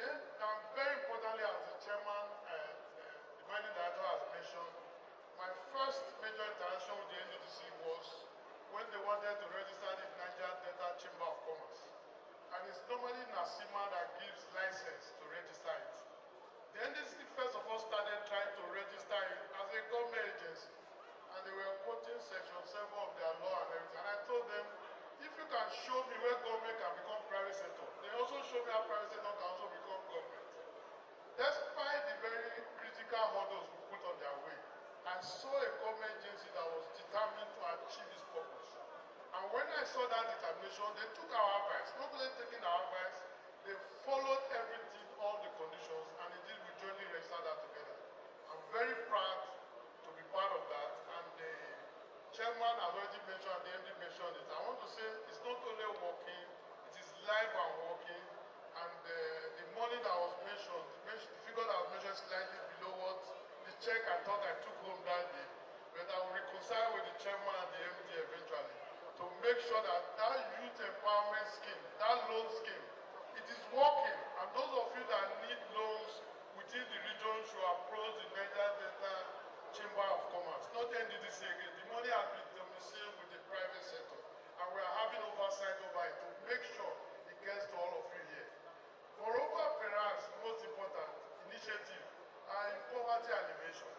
And very importantly, as the chairman, the managing director has mentioned, my first major interaction with the NDDC was when they wanted to register the Niger Delta Chamber of Commerce. And it's normally NASIMA that gives license to register it. The NDDC first of all started trying to register it as a government agency. And they were quoting section 7 of their law and everything. And I told them, if you can show me where government can become private sector, they also show me how private sector can also become government. Despite the very critical hurdles we put on their way, I saw a government agency that was determined to achieve its purpose. And when I saw that determination, they took our advice. Not only taking our advice, they followed everything, all the conditions, and indeed we jointly registered that together. I'm very proud to be part of that, and the chairman has already mentioned, and the MD mentioned it. I want to say it's not only working, it is live and working, and the money that was mentioned, the figure that was mentioned slightly below what the check I thought I took home that day, but I will reconcile with the chairman and the MD eventually to make sure that that youth empowerment scheme, that loan scheme, it is working. And those of you that need loans within the region should approach the Niger Delta Chamber of Commerce, not NDDC again. The money has been domiciled with the private sector, and we are having oversight over it to make sure it gets to all of you here. Moreover, perhaps most important initiative are in poverty alleviation,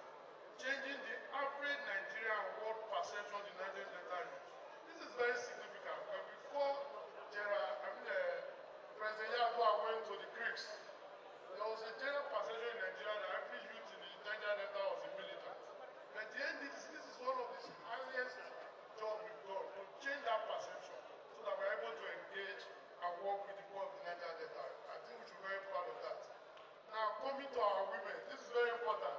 changing the average Nigerian world perception of the Nigerian Delta youth. This is very significant. But before President Yadua went to the Greeks, there was a general perception in Nigeria that every youth in the Niger Delta was a militant. But the NDDC, this is one of the highest jobs we've done to change that perception so that we're able to engage and work with the poor of the Niger Delta. I think we should be very proud of that. Now, coming to our women, this is very important.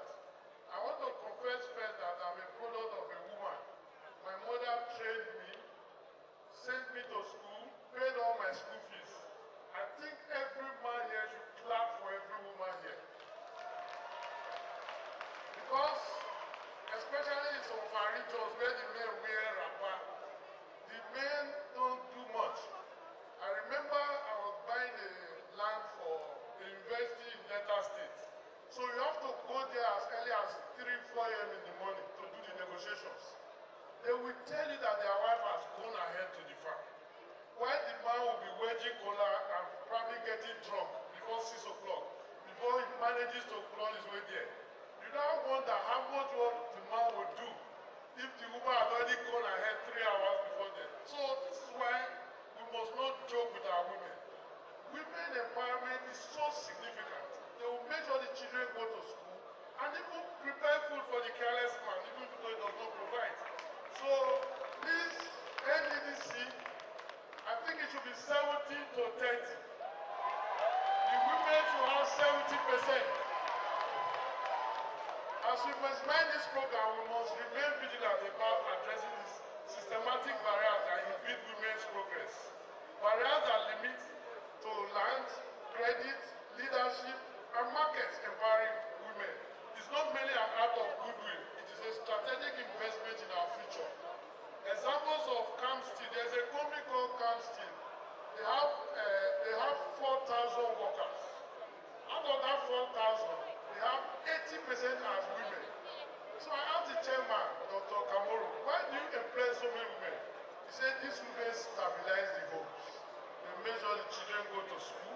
I want to confess first that I'm a product of a woman. My mother trained me, sent me to school, paid all my school fees. I think every man here should clap for every woman here. Because, especially in some of our regions where the men wear wrapper, the men don't do much. I remember I was buying a land for the university in Delta State. So you have to go there as early as 3, 4 a.m. in the morning to do the negotiations. They will tell you that their wife has gone ahead to the farm. While the man will be wedging collar and probably getting drunk before 6 o'clock, before he manages to crawl his way there. You now wonder how much work the man would do if the woman had already gone ahead 3 hours before then. So this is why we must not joke with our women. Women empowerment is so significant. They will make sure the children go to school and even prepare food for the careless man, even though he does not provide. So please, NDDC, I think it should be 70 to 30. should have 70%. As we maximize this program, we must remain vigilant about addressing these systematic barriers that impede women's progress. Barriers that limit to land, credit, leadership, and markets empowering women. It's not merely an act of goodwill, it is a strategic investment in our future. Examples of Camp-Steel, there's a company called Camp-Steel. They have 4,000 workers. Out of that 4,000, they have 80% as women. So I asked the chairman, Dr. Kamoro, why do you employ so many women? He said these women stabilize the homes. They make sure the children go to school,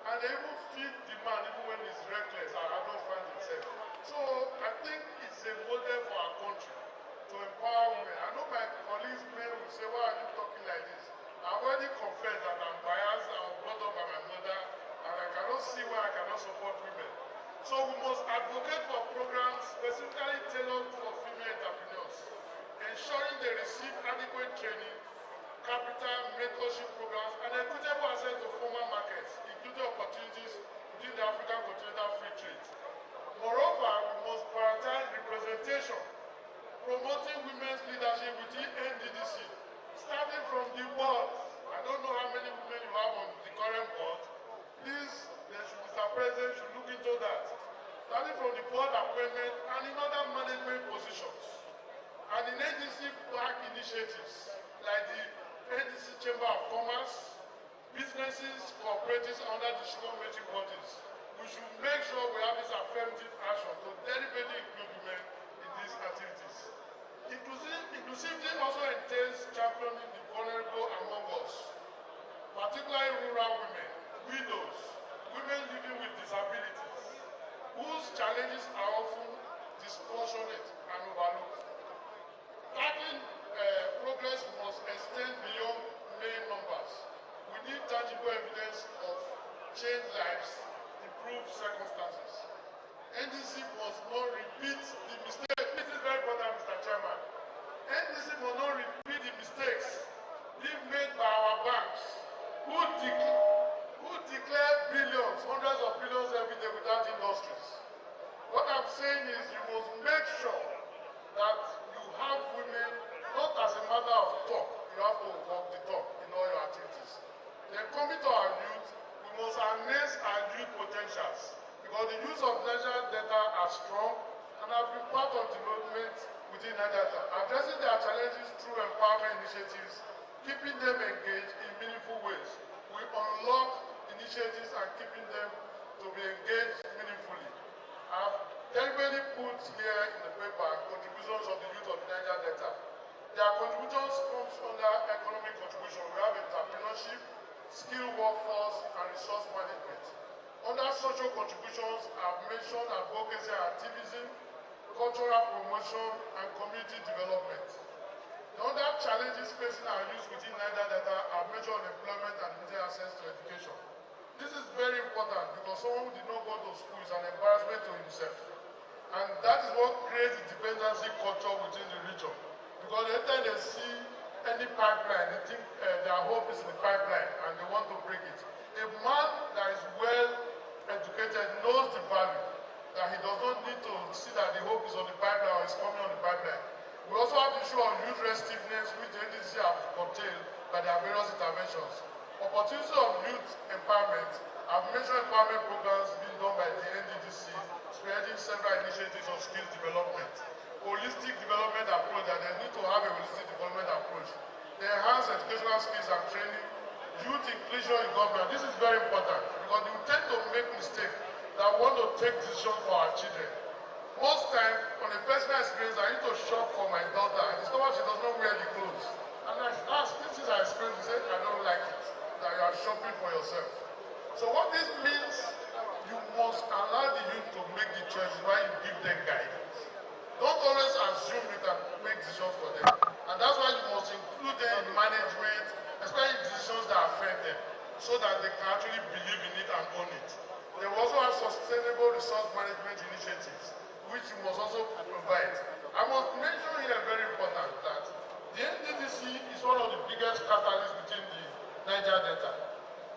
and they even feed the man even when he's reckless and I don't find himself. So I think it's a model for our country to empower women. I know my colleagues, men, will say, why are you talking like this? I've already confessed that I'm biased, I was brought up by my mother, and I cannot see why I cannot support women. So we must advocate for programs specifically tailored for female entrepreneurs, ensuring they receive adequate training, capital, mentorship programs, and equitable access to formal markets, including opportunities within the African Continental Free Trade. Moreover, we must prioritize representation, promoting women's leadership within NDDC, starting from the board. I don't know how many women you have on the current board. Please, Mr. President should look into that. Starting from the board appointment and in other management positions. And in NDC-backed initiatives, like the NDC Chamber of Commerce, businesses, cooperatives under the sugar-making bodies, we should make sure we have this affirmative action to deliberately include women in these activities. Inclusivity also entails championing the vulnerable among us, particularly rural women, widows, women living with disabilities, whose challenges are often disproportionate and overlooked. Tackling progress must extend beyond mere numbers. We need tangible evidence of changed lives, improved circumstances. NDC must not repeat the mistakes. This is very important, Mr. Chairman. NDC must not repeat the mistakes being made by our banks, who declare billions, hundreds of billions every day without industries. What I'm saying is you must make sure that you have women, not as a matter of talk, you have to walk the talk in all your activities. Then coming to our youth, we must harness our youth potentials, because the youth of Niger Delta are strong and have been part of development within Niger Delta, addressing their challenges through empowerment initiatives, keeping them engaged in meaningful ways. We unlock initiatives and keeping them to be engaged meaningfully. I've deliberately put here in the paper contributions of the youth of Niger Delta. Their contributions come under economic contribution. We have entrepreneurship, skilled workforce, and resource management. Under social contributions, I've mentioned advocacy and activism, cultural promotion, and community development. The other challenges facing our youth within Niger Delta are mentioned employment and limited access to education. This is very important because someone who did not go to school is an embarrassment to himself. And that is what creates the dependency culture within the region. Because every time they see any pipeline, they think their hope is in the pipeline and they want to break it. A man that is well educated knows the value, that he does not need to see that the hope is on the pipeline or is coming on the pipeline. We also have the issue of youth restiveness, which the NDC have curtailed by their various interventions. Opportunities of youth empowerment. I've mentioned empowerment programs being done by the NDDC, spearheading several initiatives of skills development. Holistic development approach, that they need to have a holistic development approach. They enhance educational skills and training. Youth inclusion in government. This is very important because you tend to make mistakes that we want to take decisions for our children. Most times, on a personal experience, I need to shop for my daughter. I discover she does not wear the clothes. And I ask, this is her experience. She said, I don't like it. That you are shopping for yourself. So what this means, you must allow the youth to make the choices while you give them guidance. Don't always assume you can make decisions for them. And that's why you must include them in management, especially decisions that affect them, so that they can actually believe in it and own it. They will also have sustainable resource management initiatives, which you must also provide. I must mention here very important that the NDDC is one of the biggest catalysts within the Niger Delta.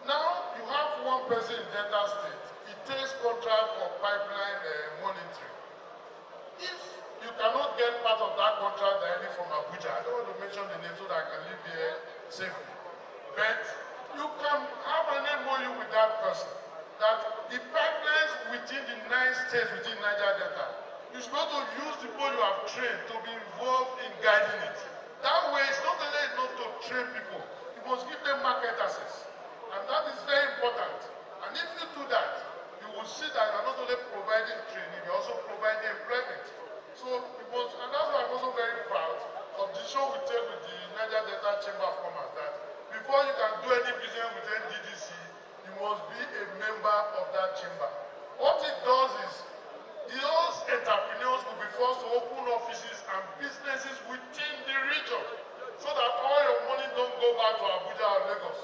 Now you have one person in Delta State. It
contract for pipeline monitoring. If you cannot get part of that contract directly from Abuja, I don't want to mention the name so that I can live here safely, but you can have an MOU with that person that the pipelines within the 9 states within Niger Delta, you're supposed to use the people you have trained to be involved in guiding it. That way, it's not only enough to train people, you must give them market access. And that is very important. And if you do that, you will see that you're not only providing training, you're also providing employment. So, and that's why I'm also very proud of the show we take with the Niger Delta Chamber of Commerce, that before you can do any business with NDDC, you must be a member of that chamber. What it does is, those entrepreneurs will be forced to open offices and businesses within the region, so that all your money don't go back to Abuja or Lagos.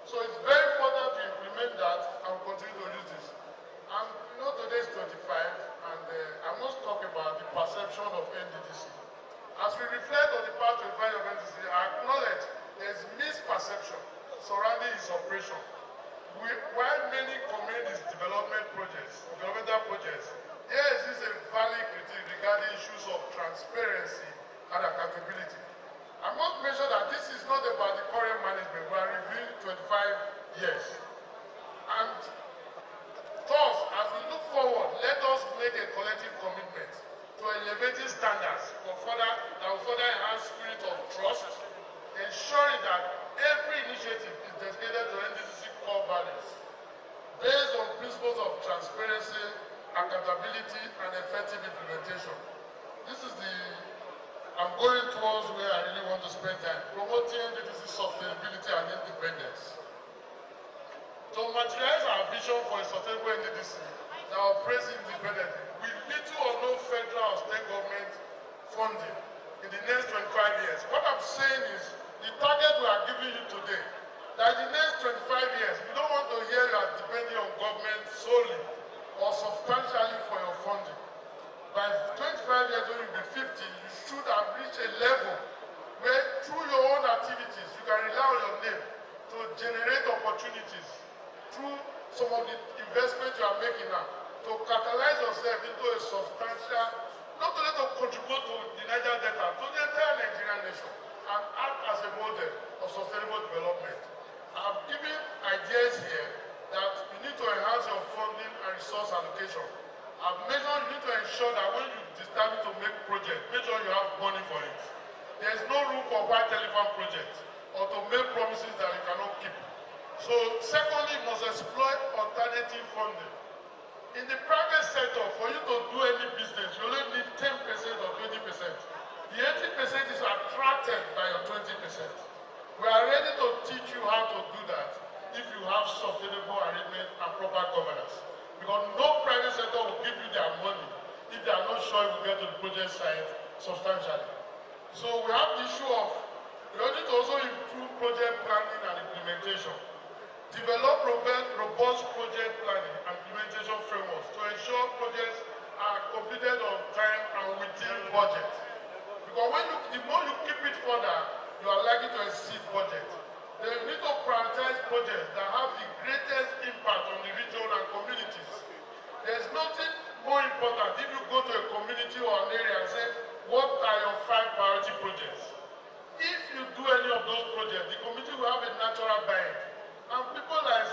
So it's very important to implement that and continue to use this. And you know, today is 25, and I must talk about the perception of NDDC. As we reflect on the past 25 of NDDC, I acknowledge there's misperception surrounding its operation. While many commend its developmental projects, there exists a valid critique regarding issues of transparency and accountability. I must mention that this is not about the current management. We are reviewing 25 years. And thus, as we look forward, let us make a collective commitment to elevating standards that will further enhance spirit of trust, ensuring that every initiative is dedicated to NDDC core values, based on principles of transparency, accountability, and effective implementation. This is I'm going towards where I really want to spend time, promoting NDDC sustainability and independence. To materialize our vision for a sustainable NDDC that operates independently with little or no federal or state government funding in the next 25 years. What I'm saying is, the target we are giving you today, that in the next 25 years, we don't want to hear you are depending on government solely or substantially for your funding. By 25 years, when you be 50, you should have reached a level where through your own activities, you can rely on your name to generate opportunities through some of the investments you are making now, to catalyze yourself into a substantial, not only to contribute to the Niger Delta, to the entire Nigerian nation, and act as a model of sustainable development. I've given ideas here that you need to enhance your funding and resource allocation. I've mentioned you need to ensure that when you determine to make projects, make sure you have money for it. There's no room for white elephant projects or to make promises that you cannot keep. So, secondly, you must exploit alternative funding. In the private sector, for you to do any business, you only need 10% or 20%. The 80% is attracted by your 20%. We are ready to teach you how to do that if you have sustainable arrangement and proper governance. Because no private sector will give you their money if they are not sure you will get to the project site substantially. So we have the issue of, we need to also improve project planning and implementation. Develop robust project planning and implementation frameworks to ensure projects are completed on time and within budget. Because the more you keep it further, you are likely to exceed budget. Then you need to prioritize projects that have the greatest impact on the region and communities. There's nothing more important if you go to a community or an area and say, what are your 5 priority projects? If you do any of those projects, the community will have a natural bind. And people like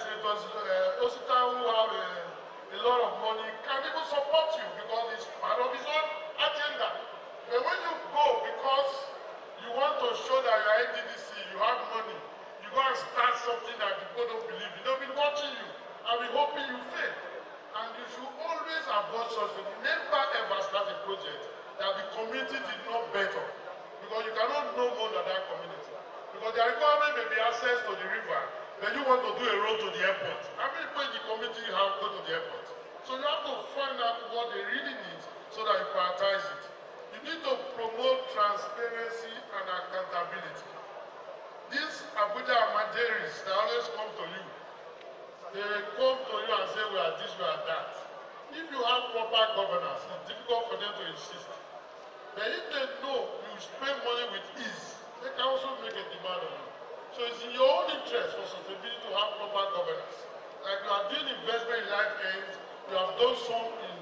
Osita, who have a lot of money, can even support you because it's part of his own agenda. But when you go because you want to show that you are NDDC, you have money, you go and start something that people don't believe in. They'll be watching you and be hoping you fail. And you should always avoid such things. Never ever start a project that the community did not bet on. Because you cannot know more than that community. Because the requirement may be access to the river, then you want to do a road to the airport. How many people in the community have go to the airport? So you have to find out what they really need so that you prioritize it. You need to promote transparency and accountability. These Abuja Amaderis, they always come to you. They come to you and say, we are this, we are that. If you have proper governance, it's difficult for them to insist. But if they know you spend money with ease, they can also make a demand on you. So it's in your own interest for sustainability to have proper governance. Like you are doing investment in life ends, You have done some in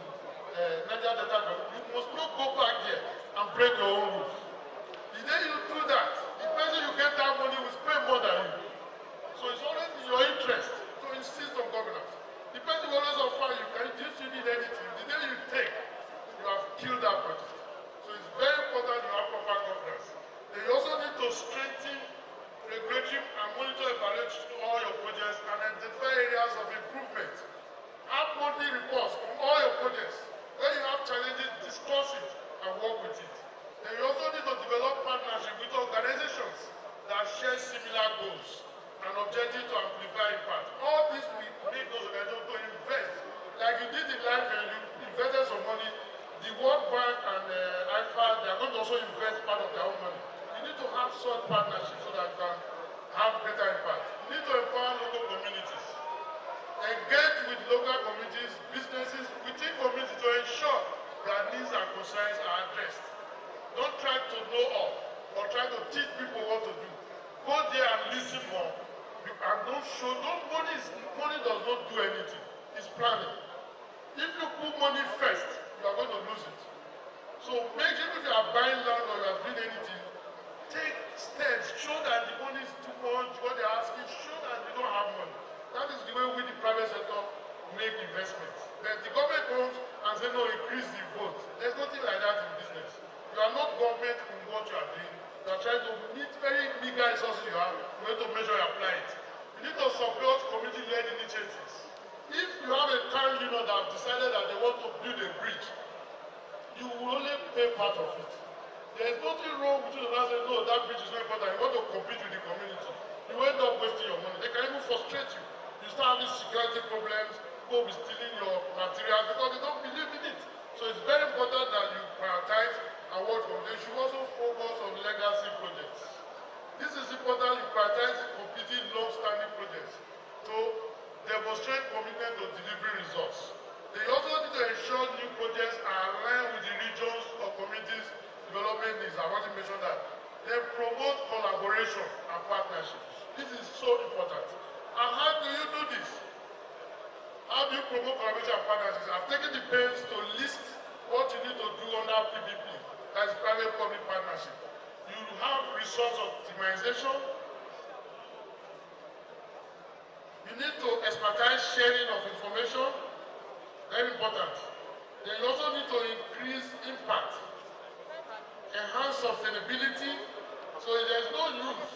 Niger Delta. You must not go back there and break your own rules. The day you do that, the person you get that money will spend more than you. So it's always in your interest to insist on governance. The person will always offer you, if you need anything, the day you take, you have killed that person. So it's very important you have proper governance. Then you also need to strengthen regulatory and monitor evaluate all your projects and identify areas of improvement. Have monthly reports from all your projects. When you have challenges, discuss it and work with it. Then you also need to develop partnership with organizations that share similar goals and objectives to amplify impact. All this will make those organizations to invest. Like you did in life and you invested some money, the World Bank and IFA, they are going to also invest part of their own money. You need to have such partnerships so that you can have greater impact. You need to empower local communities. Engage with local communities, businesses, within communities to ensure their needs and concerns are addressed. Don't try to know all or try to teach people what to do. Go there and listen more. And money does not do anything. It's planning. If you put money first, you are going to lose it. So make sure if you are buying land or you are doing anything, take steps, show that the money is too much, what they are asking, show that you don't have money. That is the way we, the private sector, make investments. But the government comes and says, no, increase the vote. There's nothing like that in business. You are not government in what you are doing. You are trying to meet very big resources you have. You need to measure and apply it. You need to support community-led initiatives. If you have a town union that have decided that they want to build a bridge, you will only pay part of it. There is nothing wrong with you that says, no, that bridge is not important. You want to compete with the community. You end up wasting your money. They can even frustrate you. You start having security problems, people will be stealing your materials because they don't believe in it. So it's very important that you prioritize and work on. They should also focus on legacy projects. This is important, you prioritize completing long-standing projects to demonstrate commitment to delivering results. They also need to ensure new projects are aligned with the regions or communities' development needs. I want to mention that. They promote collaboration and partnerships. This is so important. And how do you do this? How do you promote collaboration and partnerships? I've taken the pains to list what you need to do under PPP, that is private-public partnership. You have resource optimization. You need to expertise sharing of information. Very important. Then you also need to increase impact, enhance sustainability. So there's no use.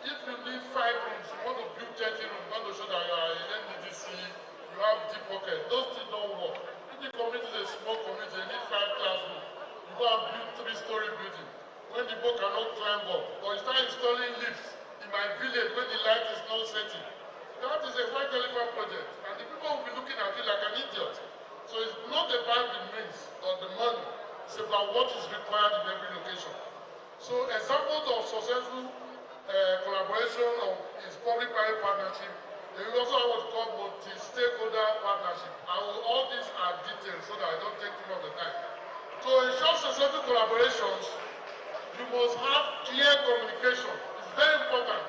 If you need 5 rooms, you want to build 30 rooms, you want to show that you are in NDDC, you have deep pocket. Those things don't work. If the community is a small community, you need 5 classrooms. You go and build 3-story building. When the boat cannot climb up, or you start installing lifts in my village when the light is not setting. That is a white elephant project, and the people will be looking at it like an idiot. So it's not about the means or the money, it's about what is required in every location. So examples of successful collaboration is public-private partnership. Then we also have what's called multi-stakeholder partnership. All these are details so that I don't take too much of the time. To ensure successful collaborations, you must have clear communication. It's very important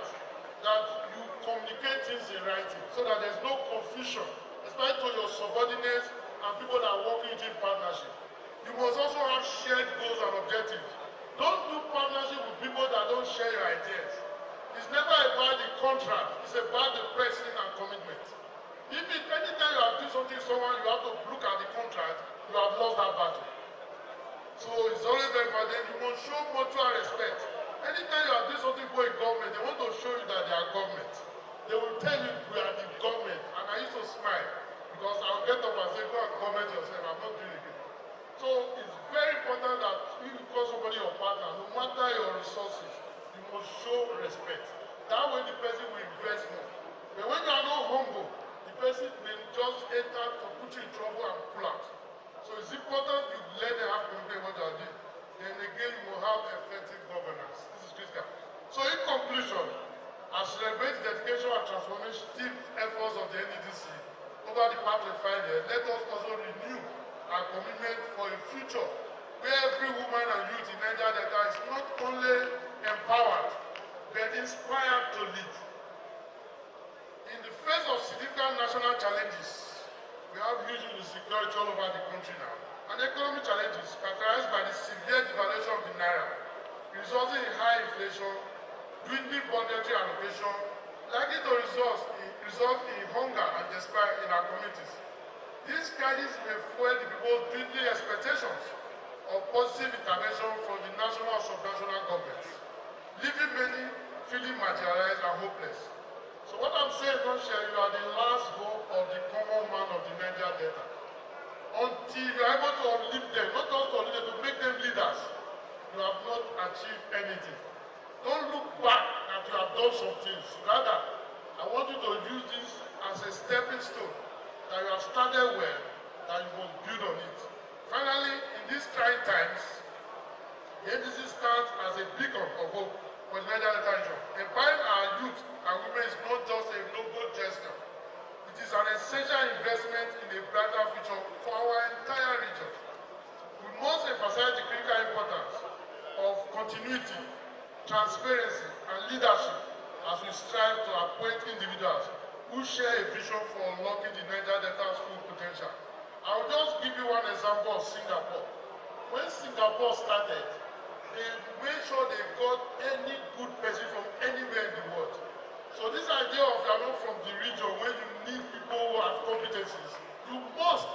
that you communicate things in writing so that there's no confusion, especially to your subordinates and people that are working with you in partnership. You must also have shared goals and objectives. Don't do partnership with people that don't share your ideas. It's never about the contract, it's about the person and commitment. Anytime you have done something to someone, you have to look at the contract, you have lost that battle. So it's always very important. You must show mutual respect. Anytime you are doing something for a government, they want to show you that they are government. They will tell you we are the government. And I used to smile because I'll get up and say, go and comment yourself. I'm not doing it again. So it's very important that if you call somebody your partner, no matter your resources, you must show respect. That way the person will invest more. But when you are not humble, the person may just enter to put you in trouble and pull out. So it's important you let them have complaint what they are doing. Then again, you will have effective governance. This is critical. So in conclusion, as we celebrate the dedication and transformative efforts of the NDDC over the past 5 years, let us also renew our commitment for a future where every woman and youth in Niger Delta is not only empowered, but inspired to lead. In the face of significant national challenges, we
We have huge insecurity all over the country now, and economic challenges characterized by the severe devaluation of the naira, resulting in high inflation, dwindling budgetary allocation, likely to result in hunger and despair in our communities. These crises may fuel the people's dwindling expectations of positive intervention from the national and subnational governments, leaving many feeling marginalized and hopeless. So what I'm saying, don't share, you are the last hope of the common man of the Niger Delta. Until you are able to uplift them, not just to uplift them, to make them leaders, you have not achieved anything. Don't look back that you have done some things. Rather, I want you to use this as a stepping stone, that you have started well, that you must build on it. Finally, in these trying times, the NDDC stands as a beacon of hope for the Niger Delta region. Empowering our youth and women is not just a noble gesture. It is an essential investment in a brighter future for our entire region. We must emphasize the critical importance of continuity, transparency, and leadership as we strive to appoint individuals who share a vision for unlocking the Niger Delta's full potential. I will just give you one example of Singapore. When Singapore started, they made sure they got any good person from anywhere in the world. So this idea of you are not from the region, when you need people who have competencies, you must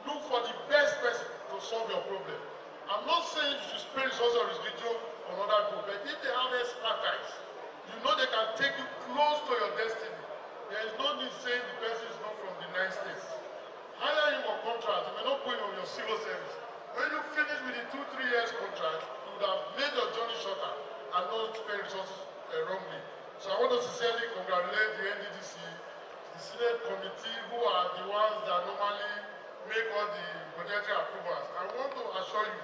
look for the best person to solve your problem. I'm not saying you should spend resources on religion on other groups, but if they have expertise, you know they can take you close to your destiny. There is no need saying the person is not from the United States. Hire him on contract, you may not put him on your civil service. When you finish with the 2-3 years contract, you would have made your journey shorter and not spend resources wrongly. So I want to sincerely congratulate the NDDC, the Senate committee, who are the ones that normally make all the budgetary approvals. I want to assure you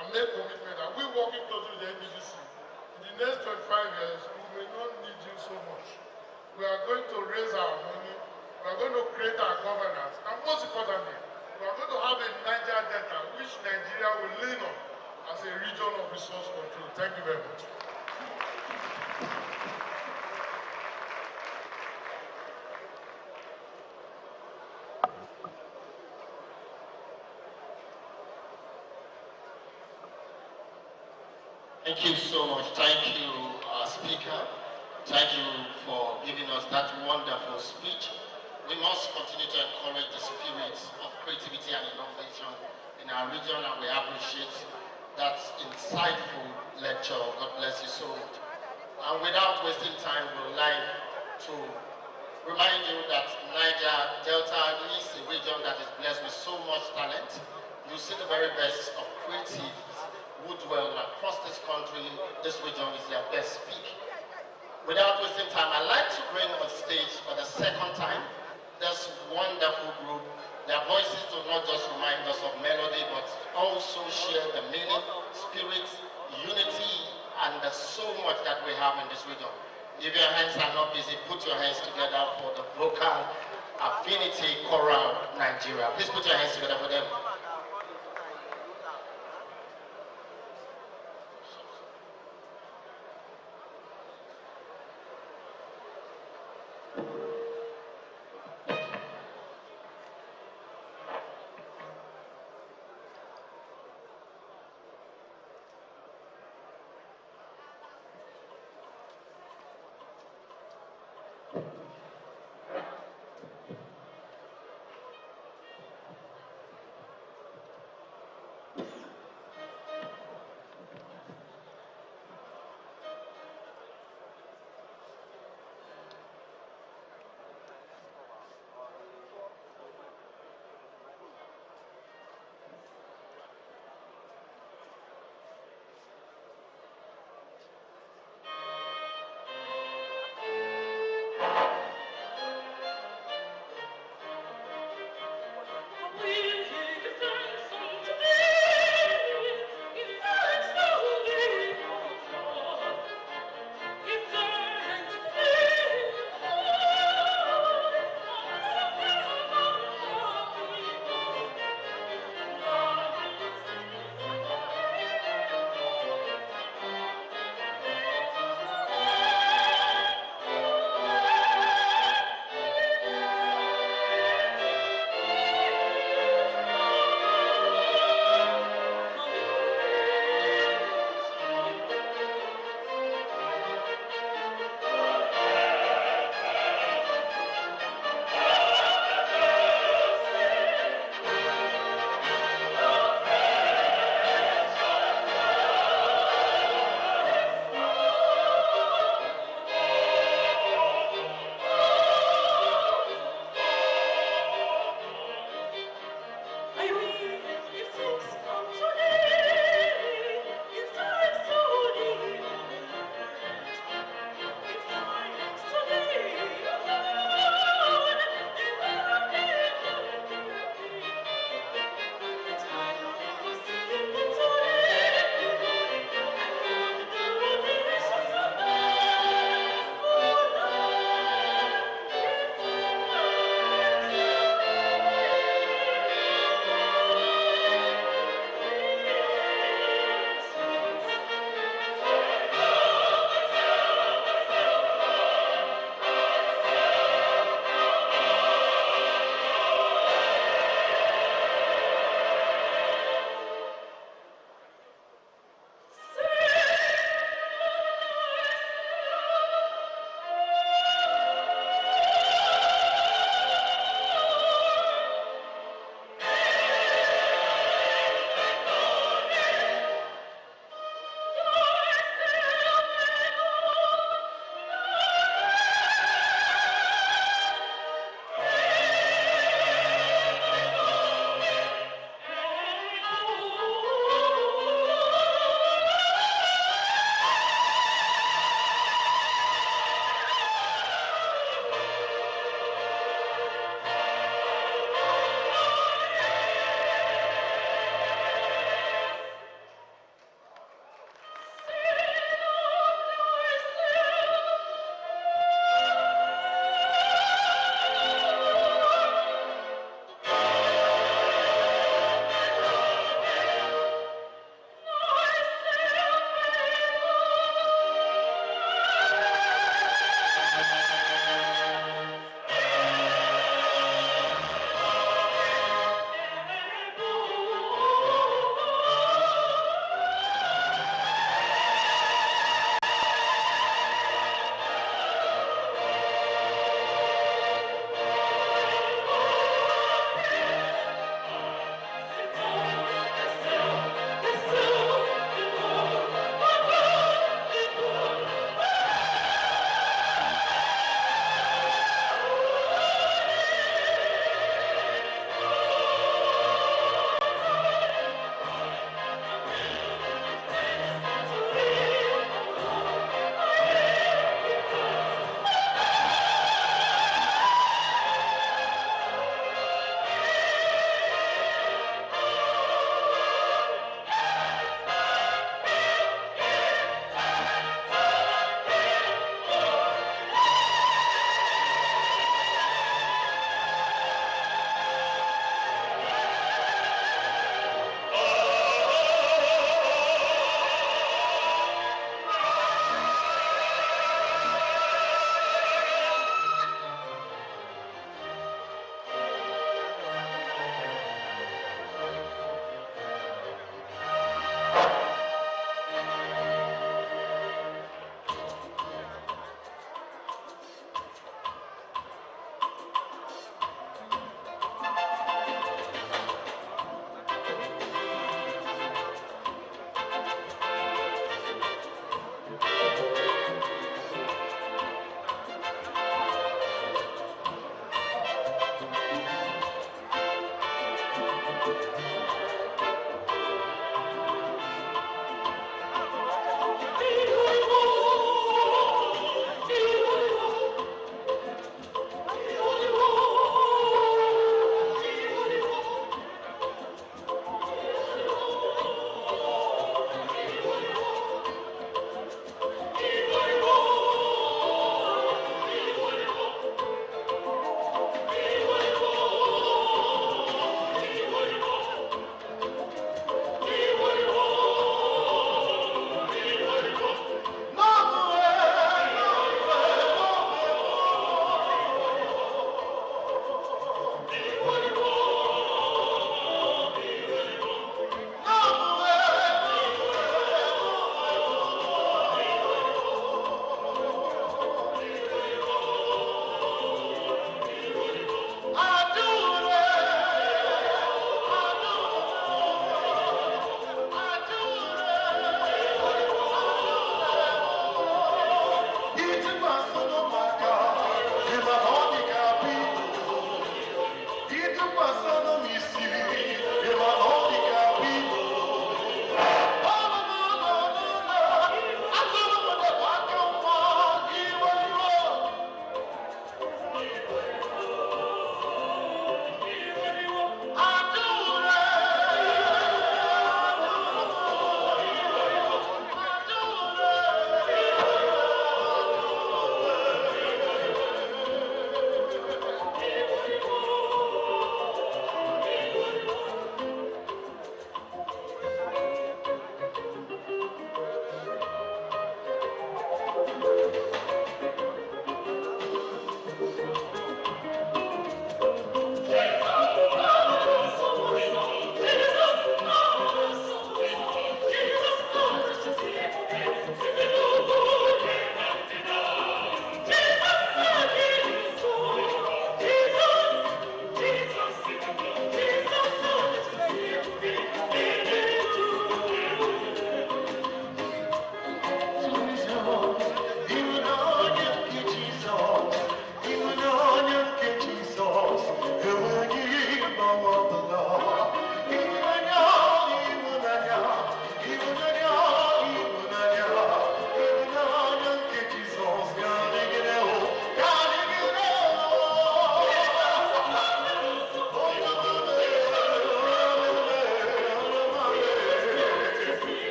and make commitment that we working closely with the NDDC. In the next 25 years, we may not need you so much. We are going to raise our money, we are going to create our governance, and most importantly, we are going to have a Niger Delta which Nigeria will lean on as a region of resource control. Thank you very much.
Thank you so much. Thank you, Speaker. Thank you for giving us that wonderful speech. We must continue to encourage the spirit of creativity and innovation in our region, and we appreciate that insightful lecture. God bless you so much. And without wasting time, we would like to remind you that Niger Delta is a region that is blessed with so much talent. You see the very best of creatives who dwell across this country. This region is their best speak. Without wasting time, I'd like to bring on stage for the second time this wonderful group. Their voices do not just remind us of melody, but also share the meaning, spirit, unity, and there's so much that we have in this region. If your hands are not busy, put your hands together for the Vocal Affinity Choral Nigeria. Please put your hands together for them.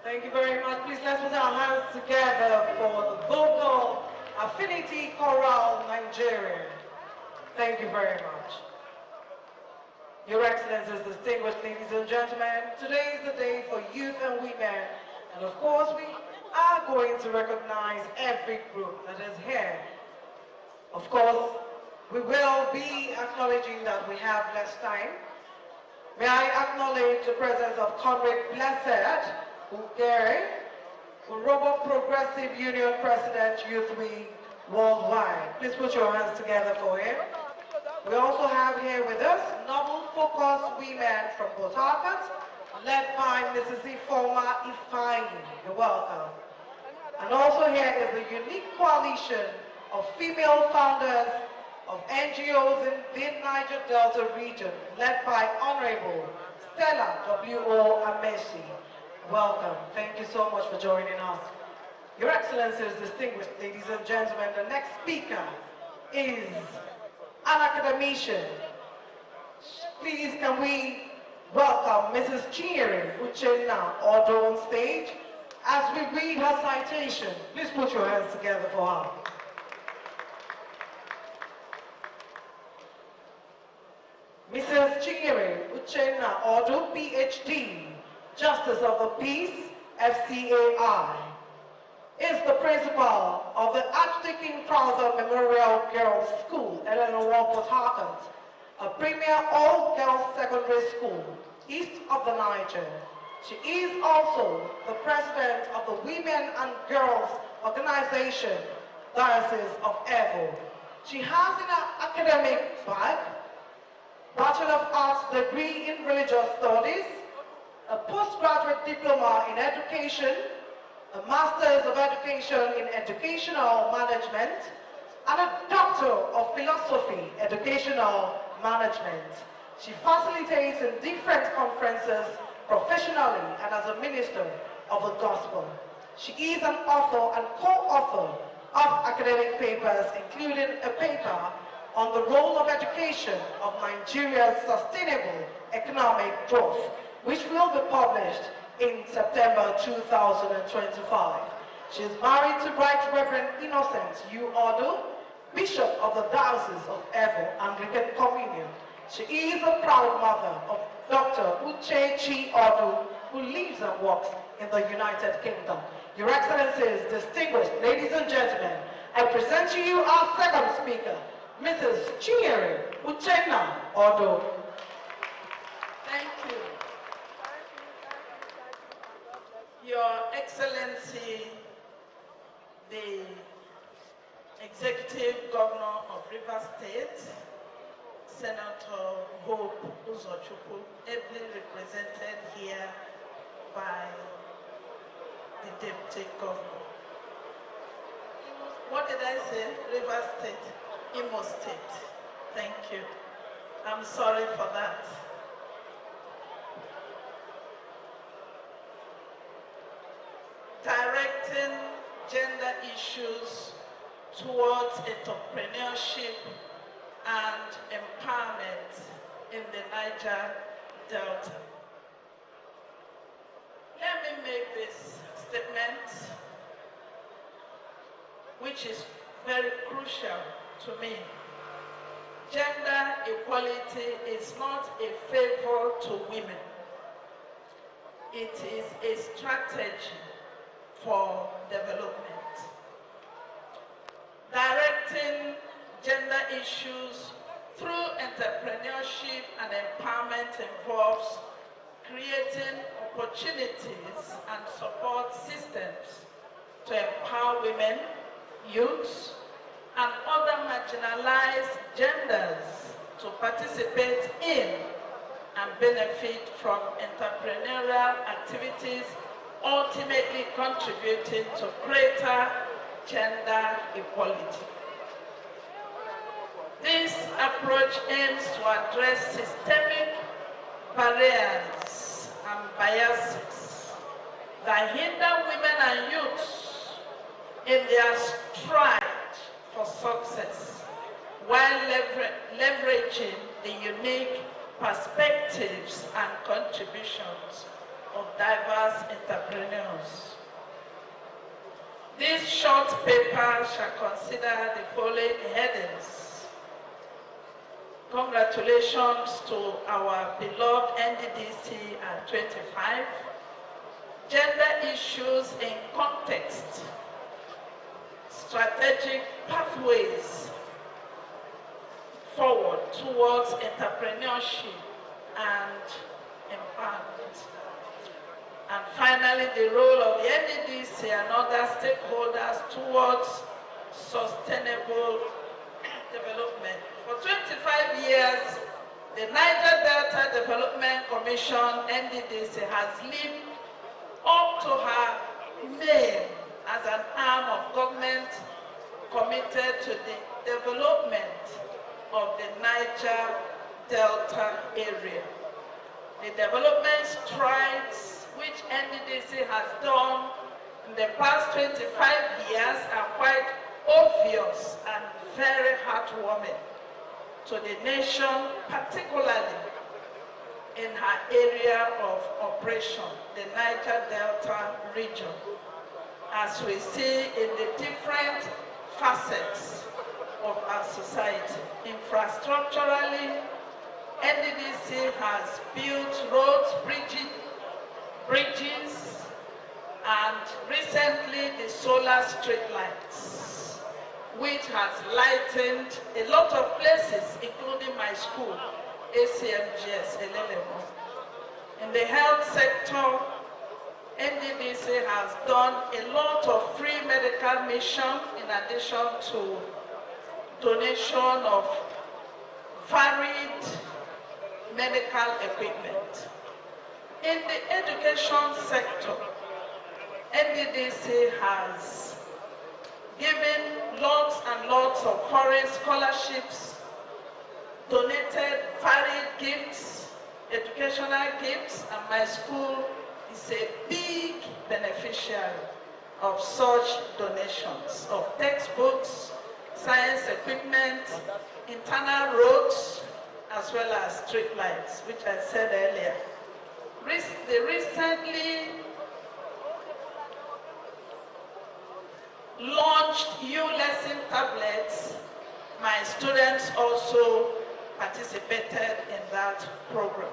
Thank you very much. Please let's put our hands together for the Vocal Affinity Chorale Nigeria. Thank you very much. Your Excellencies, distinguished ladies and gentlemen, today is the day for youth and women. And of course, we are going to recognize every group that is here. Of course, we will be acknowledging that we have less time. May I acknowledge the presence of Comrade Blessed Ugere, Urobo Progressive Union President, Youth Week Worldwide. Please put your hands together for him. We also have here with us Novel Focus Women from Port Harcourt, led by Mrs. Ifoma Ifeanyi. You're welcome. And also here is the unique coalition of female founders of NGOs in the Niger Delta region, led by Honorable Stella W.O. Amesi. Welcome. Thank you so much for joining us. Your Excellencies, distinguished ladies and gentlemen, the next speaker is an academician. Please, can we welcome Mrs. Chinyere Uchenna Odo on stage as we read her citation. Please put your hands together for her. Mrs. Chinyere Uchenna Odo, PhD, Justice of the Peace, FCAI, is the principal of the Archdeacon Crowther Memorial Girls School, Eleanor Port Harcourt, a premier all-girls secondary school east of the Niger. She is also the president of the Women and Girls Organization, Diocese of Evo. She has in her academic bag Bachelor of Arts degree in Religious Studies, a postgraduate diploma in education, a Master's of Education in Educational Management, and a Doctor of Philosophy, Educational Management. She facilitates in different conferences professionally and as a minister of the gospel. She is an author and co-author of academic papers, including a paper on the role of education of Nigeria's sustainable economic growth, which will be published in September 2025. She is married to Right Reverend Innocent U. Odo, Bishop of the Diocese of Evo Anglican Communion. She is a proud mother of Dr. Uchechi Odo, who lives and works in the United Kingdom. Your Excellencies, distinguished ladies and gentlemen, I present to you our second speaker, Mrs. Chinyere Uchenna Odo.
Thank you. Your Excellency, the Executive Governor of Rivers State, Senator Hope Uzochukwu, ably represented here by the Deputy Governor. What did I say? Rivers State, Imo State. Thank you. I'm sorry for that. Directing gender issues towards entrepreneurship and empowerment in the Niger Delta. Let me make this statement, which is very crucial to me. Gender equality is not a favor to women. It is a strategy for development. Directing gender issues through entrepreneurship and empowerment involves creating opportunities and support systems to empower women, youths, and other marginalized genders to participate in and benefit from entrepreneurial activities, ultimately contributing to greater gender equality. This approach aims to address systemic barriers and biases that hinder women and youths in their stride for success, while leveraging the unique perspectives and contributions of diverse entrepreneurs. This short paper shall consider the following headings. Congratulations to our beloved NDDC at 25. Gender issues in context. Strategic pathways forward towards entrepreneurship and empowerment. And finally, the role of the NDDC and other stakeholders towards sustainable development. For 25 years, the Niger Delta Development Commission, NDDC, has lived up to her name as an arm of government committed to the development of the Niger Delta area. The development strides which NDDC has done in the past 25 years are quite obvious and very heartwarming to the nation, particularly in her area of operation, the Niger Delta region, as we see in the different facets of our society. Infrastructurally, NDDC has built roads, bridges, and recently the solar street lights, which has lightened a lot of places, including my school, ACMGS, Elelemo. In the health sector, NDDC has done a lot of free medical mission in addition to donation of varied medical equipment. In the education sector, NDDC has given lots and lots of foreign scholarships, donated varied gifts, educational gifts, and my school is a big beneficiary of such donations, of textbooks, science equipment, internal roads, as well as street lights, which I said earlier. They recently launched U-Lesson tablets. My students also participated in that program.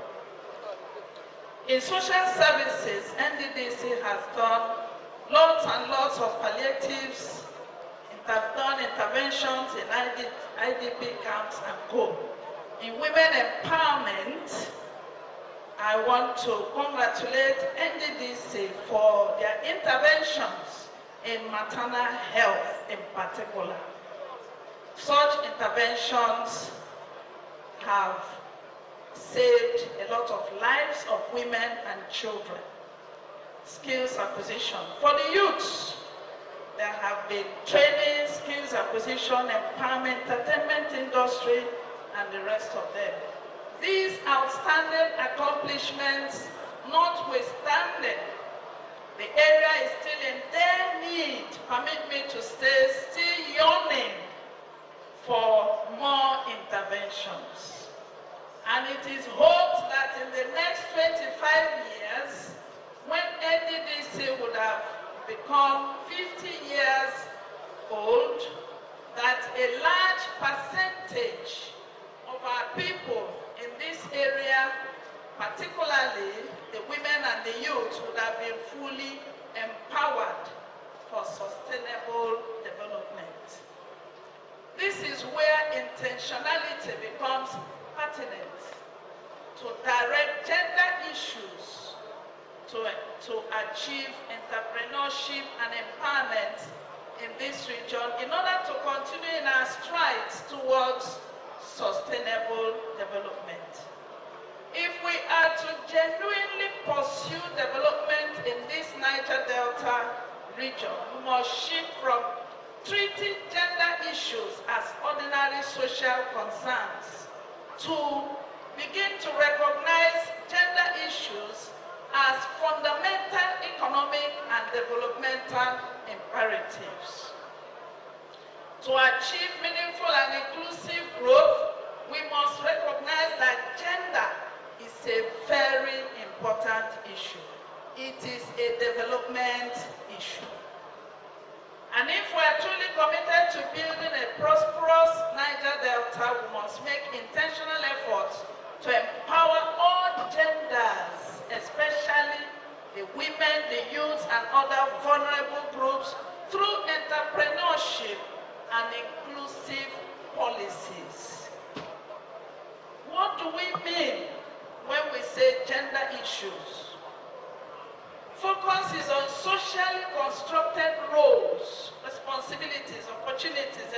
In social services, NDDC has done lots and lots of palliatives, done interventions in IDP camps and co. In women empowerment, I want to congratulate NDDC for their interventions in maternal health in particular. Such interventions have saved a lot of lives of women and children. Skills acquisition. For the youths, there have been training, skills acquisition, empowerment, entertainment industry, and the rest of them. These outstanding accomplishments notwithstanding, the area is still in their need, permit me to say, still yearning for more interventions. And it is hoped that in the next 25 years, when NDDC would have become 50 years old, that a large percentage of our people in this area, particularly the women and the youth, would have been fully empowered for sustainable development. This is where intentionality becomes pertinent to direct gender issues to achieve entrepreneurship and empowerment in this region in order to continue in our strides towards sustainable development. If we are to genuinely pursue development in this Niger Delta region, we must shift from treating gender issues as ordinary social concerns to begin to recognize gender issues as fundamental economic and developmental imperatives. To achieve meaningful and inclusive growth, we must recognize that gender is a very important issue. It is a development issue. And truly committed to building a prosperous Niger Delta, we must make intentional efforts to empower all genders, especially the women, the youth, and other vulnerable groups through entrepreneurship and inclusive policies. What do we mean when we say gender issues? Focus is on socially constructed roles, responsibilities, opportunities,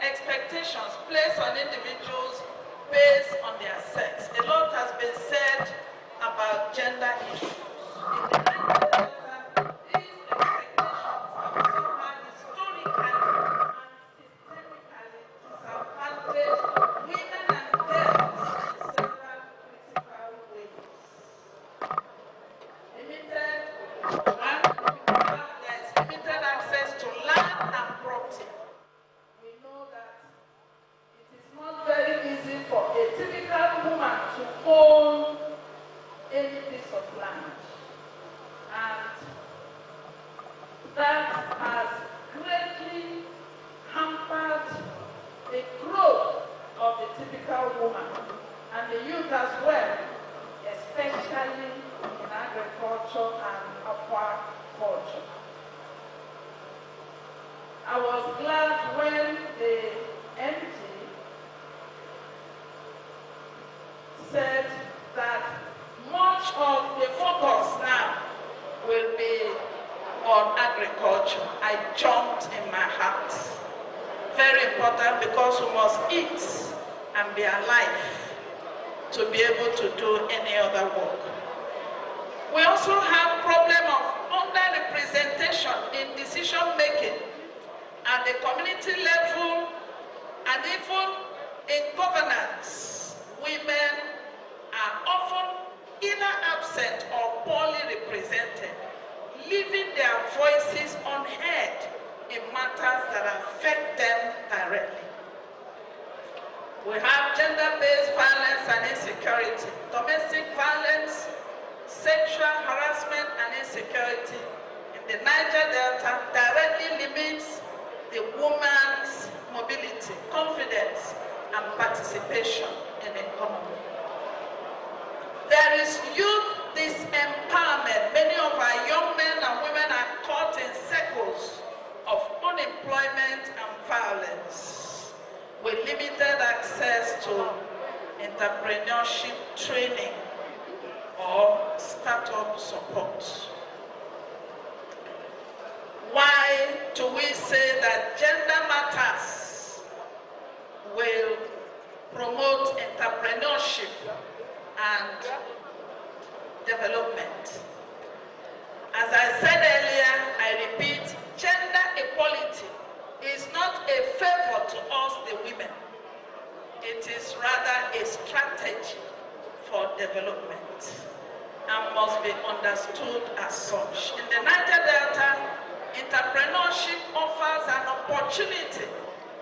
expectations placed on individuals based on their sex. A lot has been said about gender issues. I was glad when the MD said that much of the focus now will be on agriculture. I jumped in my heart. Very important, because we must eat and be alive to be able to do any other work. We also have problem of underrepresentation in decision making at the community level and even in governance. Women are often either absent or poorly represented, leaving their voices unheard in matters that affect them directly. We have gender-based violence and insecurity, domestic violence, sexual harassment and insecurity in the Niger Delta directly limits the woman's mobility, confidence, and participation in the economy. There is youth disempowerment. Many of our young men and women are caught in circles of unemployment and violence, with limited access to entrepreneurship training or startup support. Why do we say that gender matters will promote entrepreneurship and development? As I said earlier, I repeat, gender equality is not a favor to us, the women. It is rather a strategy for development and must be understood as such. In the Niger Delta, entrepreneurship offers an opportunity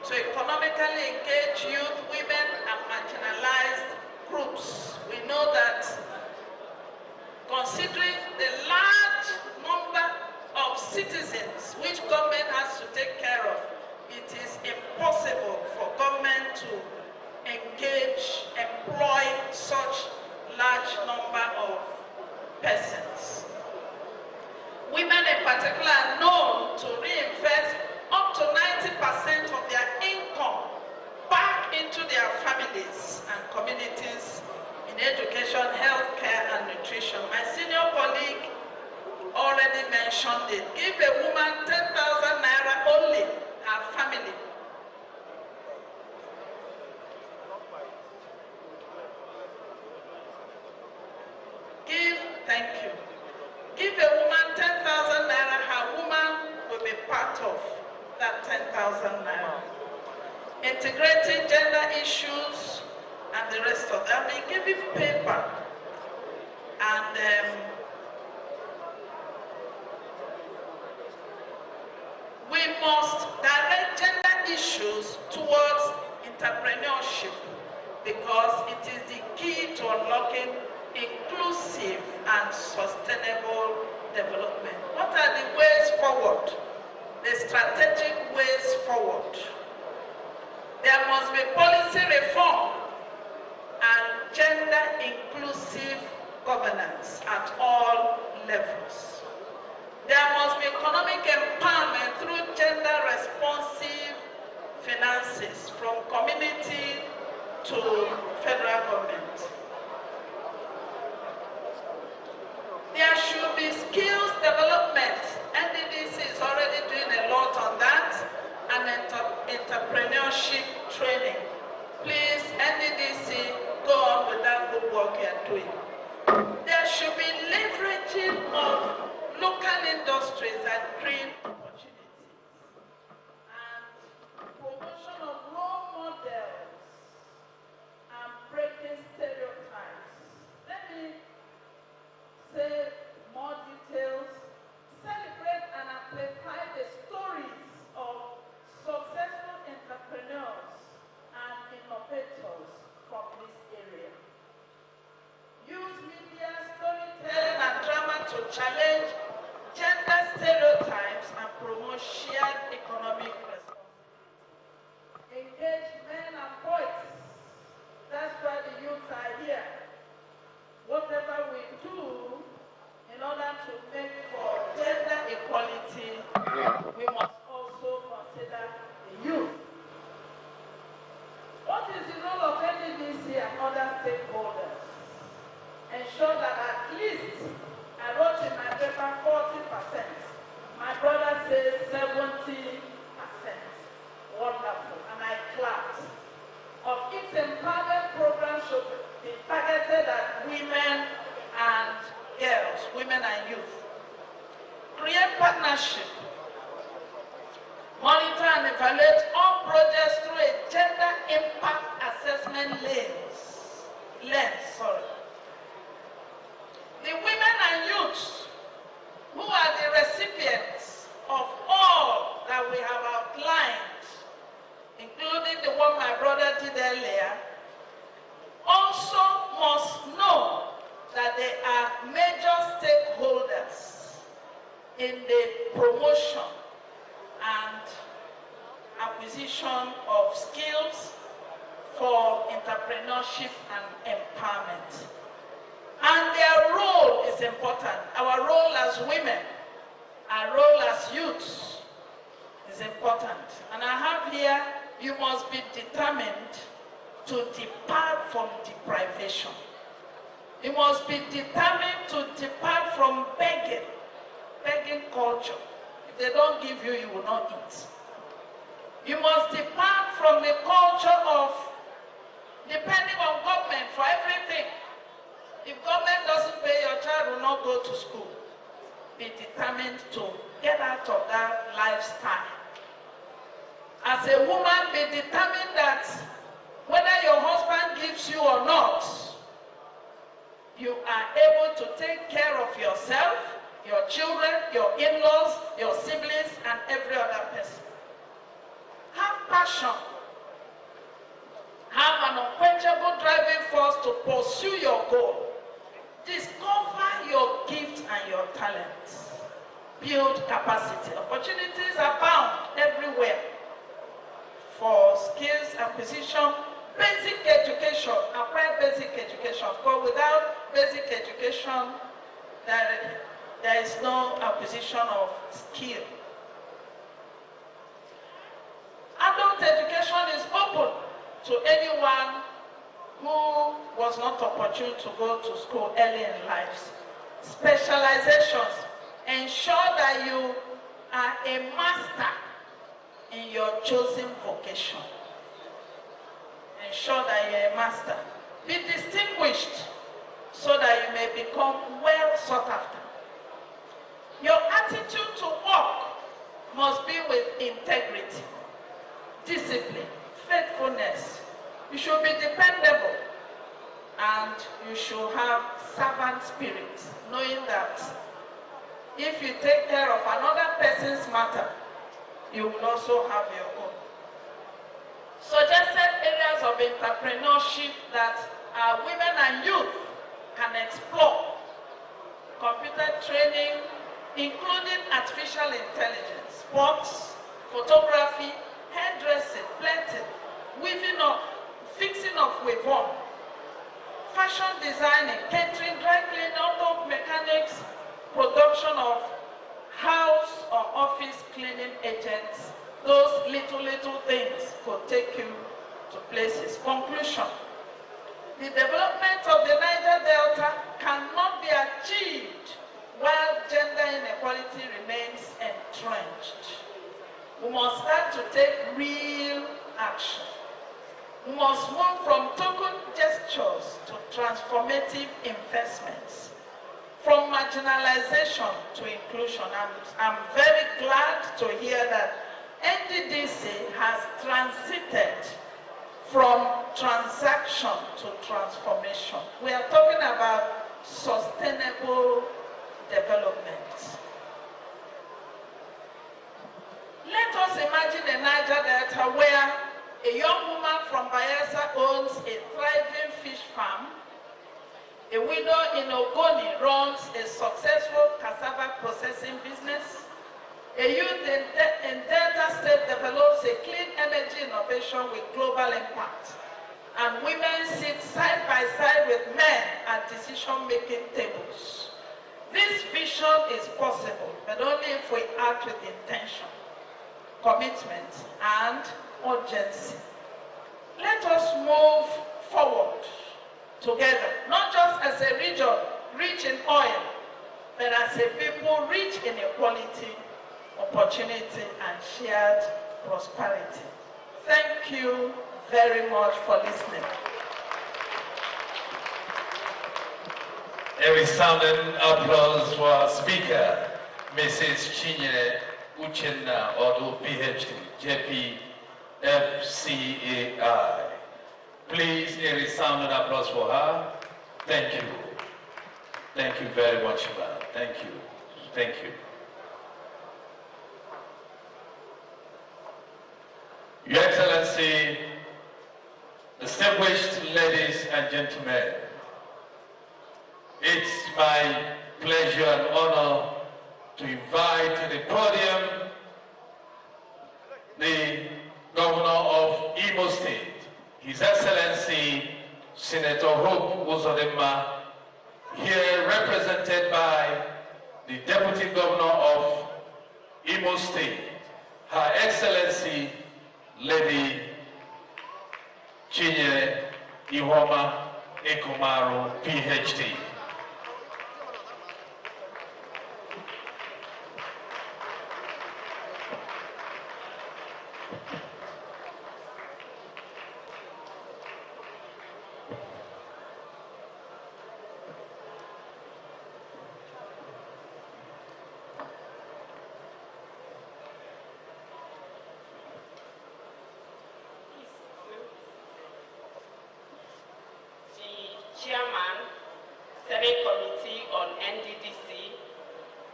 to economically engage youth, women, and marginalized groups. We know that considering the large number of citizens which government has to take care of, it is impossible for government to engage, employ such large number of persons. Women in particular are known to reinvest up to 90% of their income back into their families and communities in education, healthcare, and nutrition. My senior colleague already mentioned it. Give a woman 10,000 naira only, her family. Thank you. Give a woman 10,000 naira, her woman will be part of that 10,000 naira. Integrating gender issues and the rest of them. We give you paper and we must direct gender issues towards entrepreneurship because it is the key to unlocking inclusive and sustainable development. What are the ways forward? The the strategic ways forward. There must be policy reform and gender-inclusive governance at all levels. There must be economic empowerment through gender-responsive finances from community to federal government. There should be skills development. NDDC is already doing a lot on that, and entrepreneurship training. Please, NDDC, go on with that good work you are doing. There should be leveraging of local industries and green opportunities, and promotion of role models and breaking stereotypes. Let me say more details. Celebrate and amplify the stories of successful entrepreneurs and innovators from this area. Use media, storytelling, and drama to challenge gender stereotypes and promote shared economic responsibility. Engage men and boys. That's why the youth are here. Whatever we do in order to make for gender equality, we must also consider the youth. What is the role of NDDC and other stakeholders? Ensure that at least, I wrote in my paper 40%. My brother says 70%. Wonderful, and I clapped. Of its empowerment program should be targeted at women and girls, women and youth. Create partnership. Monitor and evaluate all projects through a gender impact assessment lens. The women and youths who are the recipients of all that we have outlined, including the one my brother did earlier, also must know that they are major stakeholders in the promotion and acquisition of skills for entrepreneurship and empowerment. And their role is important. Our role as women, our role as youths is important. And I have here, you must be determined to depart from deprivation. You must be determined to depart from begging culture. If they don't give you, you will not eat. You must depart from the culture of depending on government for everything. If government doesn't pay, your child will not go to school. Be determined to get out of that lifestyle. As a woman, be determined that whether your husband gives you or not, you are able to take care of yourself, your children, your in-laws, your siblings, and every other person. Have passion. Have an unquenchable driving force to pursue your goal. Discover your gifts and your talents. Build capacity. Opportunities abound everywhere for skills acquisition, basic education, acquire basic education. Of course, without basic education, there is no acquisition of skill. Adult education is open to anyone who was not opportune to go to school early in life. Specializations. Ensure that you are a master in your chosen vocation. Ensure that you're a master. Be distinguished so that you may become well sought after. Your attitude to work must be with integrity, discipline, faithfulness. You should be dependable, and you should have servant spirit, knowing that if you take care of another person's matter, you will also have your own. Suggested areas of entrepreneurship that our women and youth can explore: computer training, including artificial intelligence, sports, photography, hairdressing, plating, weaving of, fixing of weave-on, fashion designing, catering, dry cleaning, auto mechanics, production of house or office cleaning agents. Those little things could take you to places. Conclusion. The development of the Niger Delta cannot be achieved while gender inequality remains entrenched. We must start to take real action. We must move from token gestures to transformative investments, from marginalization to inclusion. I'm very glad to hear that NDDC has transited from transaction to transformation. We are talking about sustainable development. Let us imagine a Niger Delta where a young woman from Bayelsa owns a thriving fish farm. A widow in Ogoni runs a successful cassava processing business. A youth in Delta State develops a clean energy innovation with global impact. And women sit side by side with men at decision-making tables. This vision is possible, but only if we act with intention, commitment, and urgency. Let us move forward together, not just as a region rich in oil, but as a people rich in equality, opportunity, and shared prosperity. Thank you very much for listening.
A resounding applause for our speaker, Mrs. Chinyere Uchenna Odu, PhD, JP, FCAI. Please, a resounding applause for her. Thank you. Thank you very much, ma'am. Thank you. Thank you. Your Excellency, distinguished ladies and gentlemen, it's my pleasure and honor to invite to the podium the Governor of Imo State, His Excellency Senator Hope Uzodinma, here represented by the Deputy Governor of Imo State, Her Excellency Lady Chinyere Ihoma Ekomaru, PhD.
Chairman, Senate Committee on NDDC,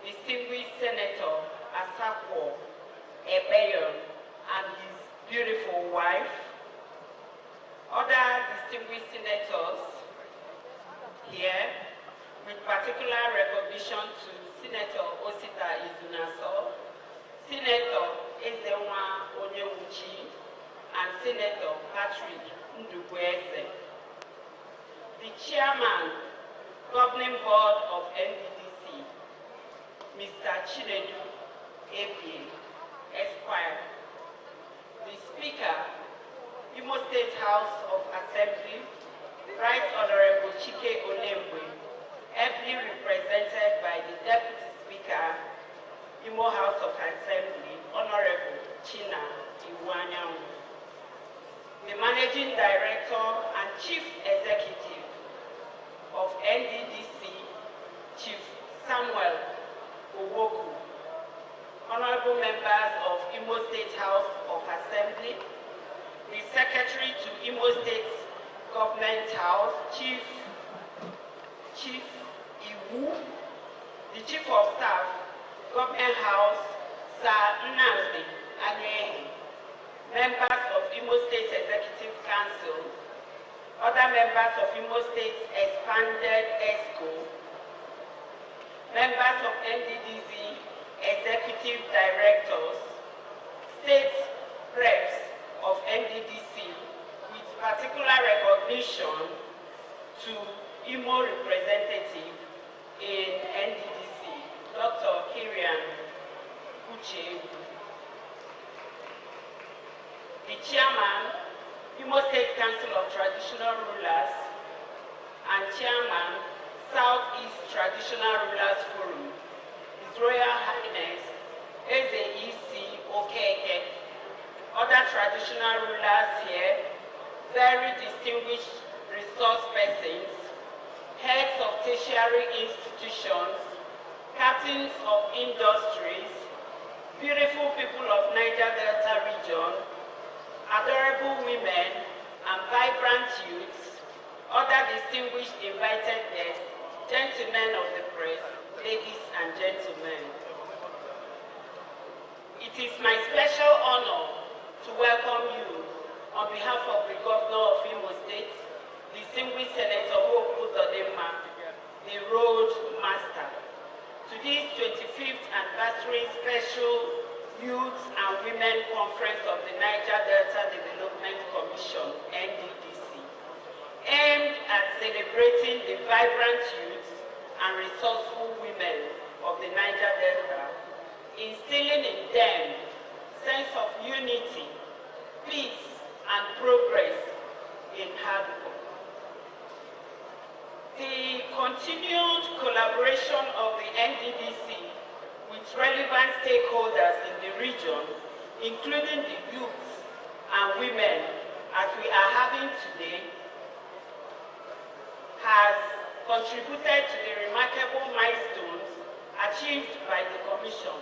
distinguished Senator Asakwo Ebeyon and his beautiful wife, other distinguished senators here, with particular recognition to Senator Osita Izunaso, Senator Ezenwa Onyewuchi, and Senator Patrick Ndubweze. The Chairman, Governing Board of NDDC, Mr. Chinedu Ebie, Esquire. The Speaker, Imo State House of Assembly, Right Honorable Chike Olembwe, ably represented by the Deputy Speaker, Imo House of Assembly, Honorable China Iwanyanwu. The Managing Director and Chief Executive of NDDC, Chief Samuel Owoku, honorable members of Imo State House of Assembly, the Secretary to Imo State Government House, Chief Iwu, the Chief of Staff, Government House, Sir Nnamdi Anehi, members of Imo State Executive Council, other members of Imo State Expanded ESCO, members of NDDC, executive directors, state reps of NDDC, with particular recognition to Imo representative in NDDC, Dr. Kirian Uche, the chairman, Imo State Council of Traditional Rulers, and chairman, Southeast Traditional Rulers Forum, His Royal Highness Eze E.C. Okeke, other traditional rulers here, very distinguished resource persons, heads of tertiary institutions, captains of industries, beautiful people of Niger Delta region, adorable women and vibrant youths, other distinguished invited guests, gentlemen of the press, ladies and gentlemen. It is my special honor to welcome you on behalf of the Governor of Imo State, distinguished Senator Hope Uzodimma, the Road Master, to this 25th anniversary special Youth and Women Conference of the Niger Delta Development Commission, NDDC, aimed at celebrating the vibrant youth and resourceful women of the Niger Delta, instilling in them sense of unity, peace, and progress in hard work. The continued collaboration of the NDDC with relevant stakeholders in the region, including the youths and women, as we are having today, has contributed to the remarkable milestones achieved by the Commission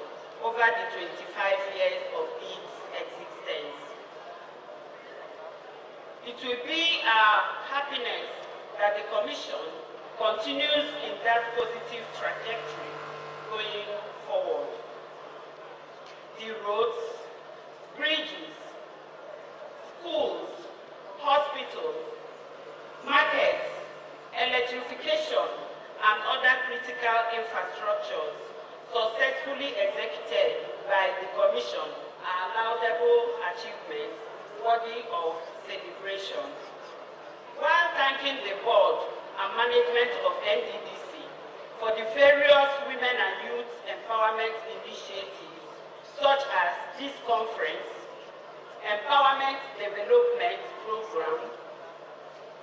over the 25 years of its existence. It will be our happiness that the Commission continues in that positive trajectory going forward. The roads, bridges, schools, hospitals, markets, electrification, and other critical infrastructures successfully executed by the Commission are laudable achievements worthy of celebration. While thanking the board and management of NDDC for the various women and youth empowerment initiatives, such as this conference, Empowerment Development Program,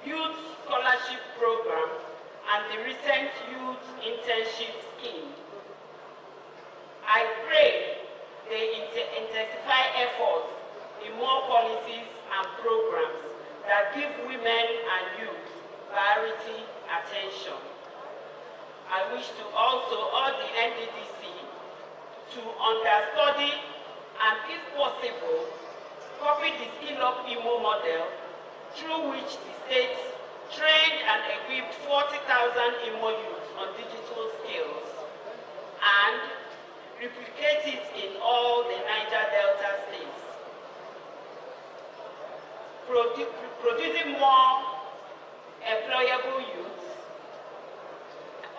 Youth Scholarship Program, and the recent Youth Internship Scheme, I pray they intensify efforts in more policies and programs that give women and youth priority attention. I wish to also urge the NDDC to understudy and, if possible, copy the Skill Up Imo model, through which the state trained and equipped 40,000 Imo youths on digital skills, and replicate it in all the Niger Delta states. Producing more employable youths,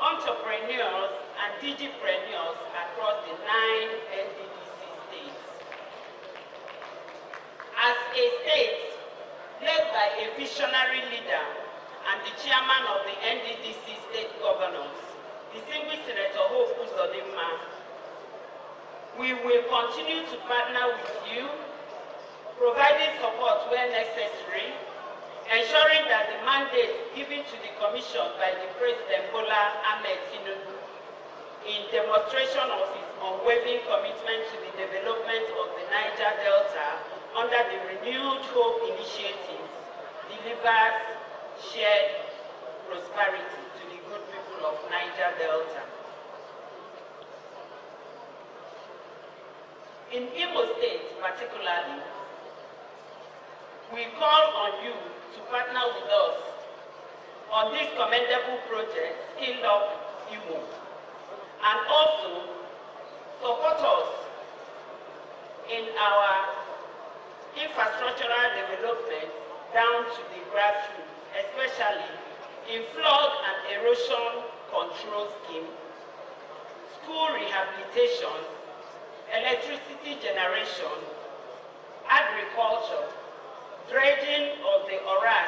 entrepreneurs, and digipreneurs across the 9 NDDC states. As a state led by a visionary leader and the chairman of the NDDC state governors, distinguished Senator Hope Uzodimma, we will continue to partner with you, providing support where necessary, ensuring that the mandate given to the Commission by the President Bola Ahmed Tinubu in demonstration of his unwavering commitment to the development of the Niger Delta under the Renewed Hope initiatives delivers shared prosperity to the good people of Niger Delta. In Imo State particularly, we call on you to partner with us on this commendable project, Skill Up Imo, and also support us in our infrastructural development down to the grassroots, especially in flood and erosion control scheme, school rehabilitation, electricity generation, agriculture, dredging of the Owerri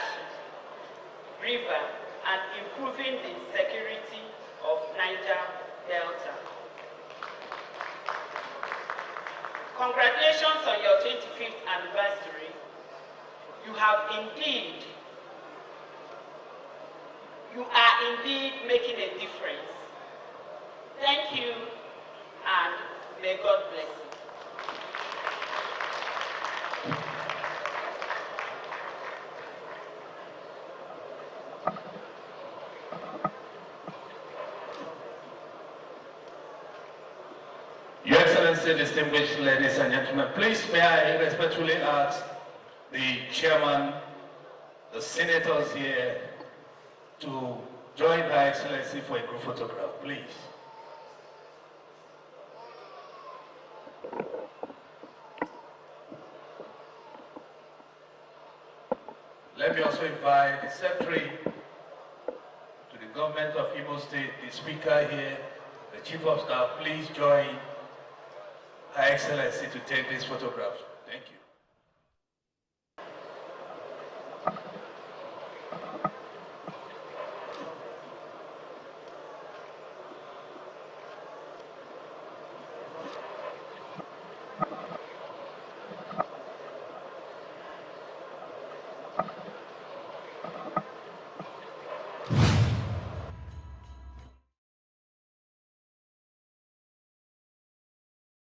River, and improving the security of Niger Delta. Congratulations on your 25th anniversary. You are indeed making a difference. Thank you, and may God bless you.
Your Excellency, distinguished ladies and gentlemen, please may I respectfully ask the chairman, the senators here, to join Her Excellency for a group photograph, please. Let me also invite the Secretary to the government of Imo State, the Speaker here, the Chief of Staff, please join Her Excellency to take these photographs. Thank you.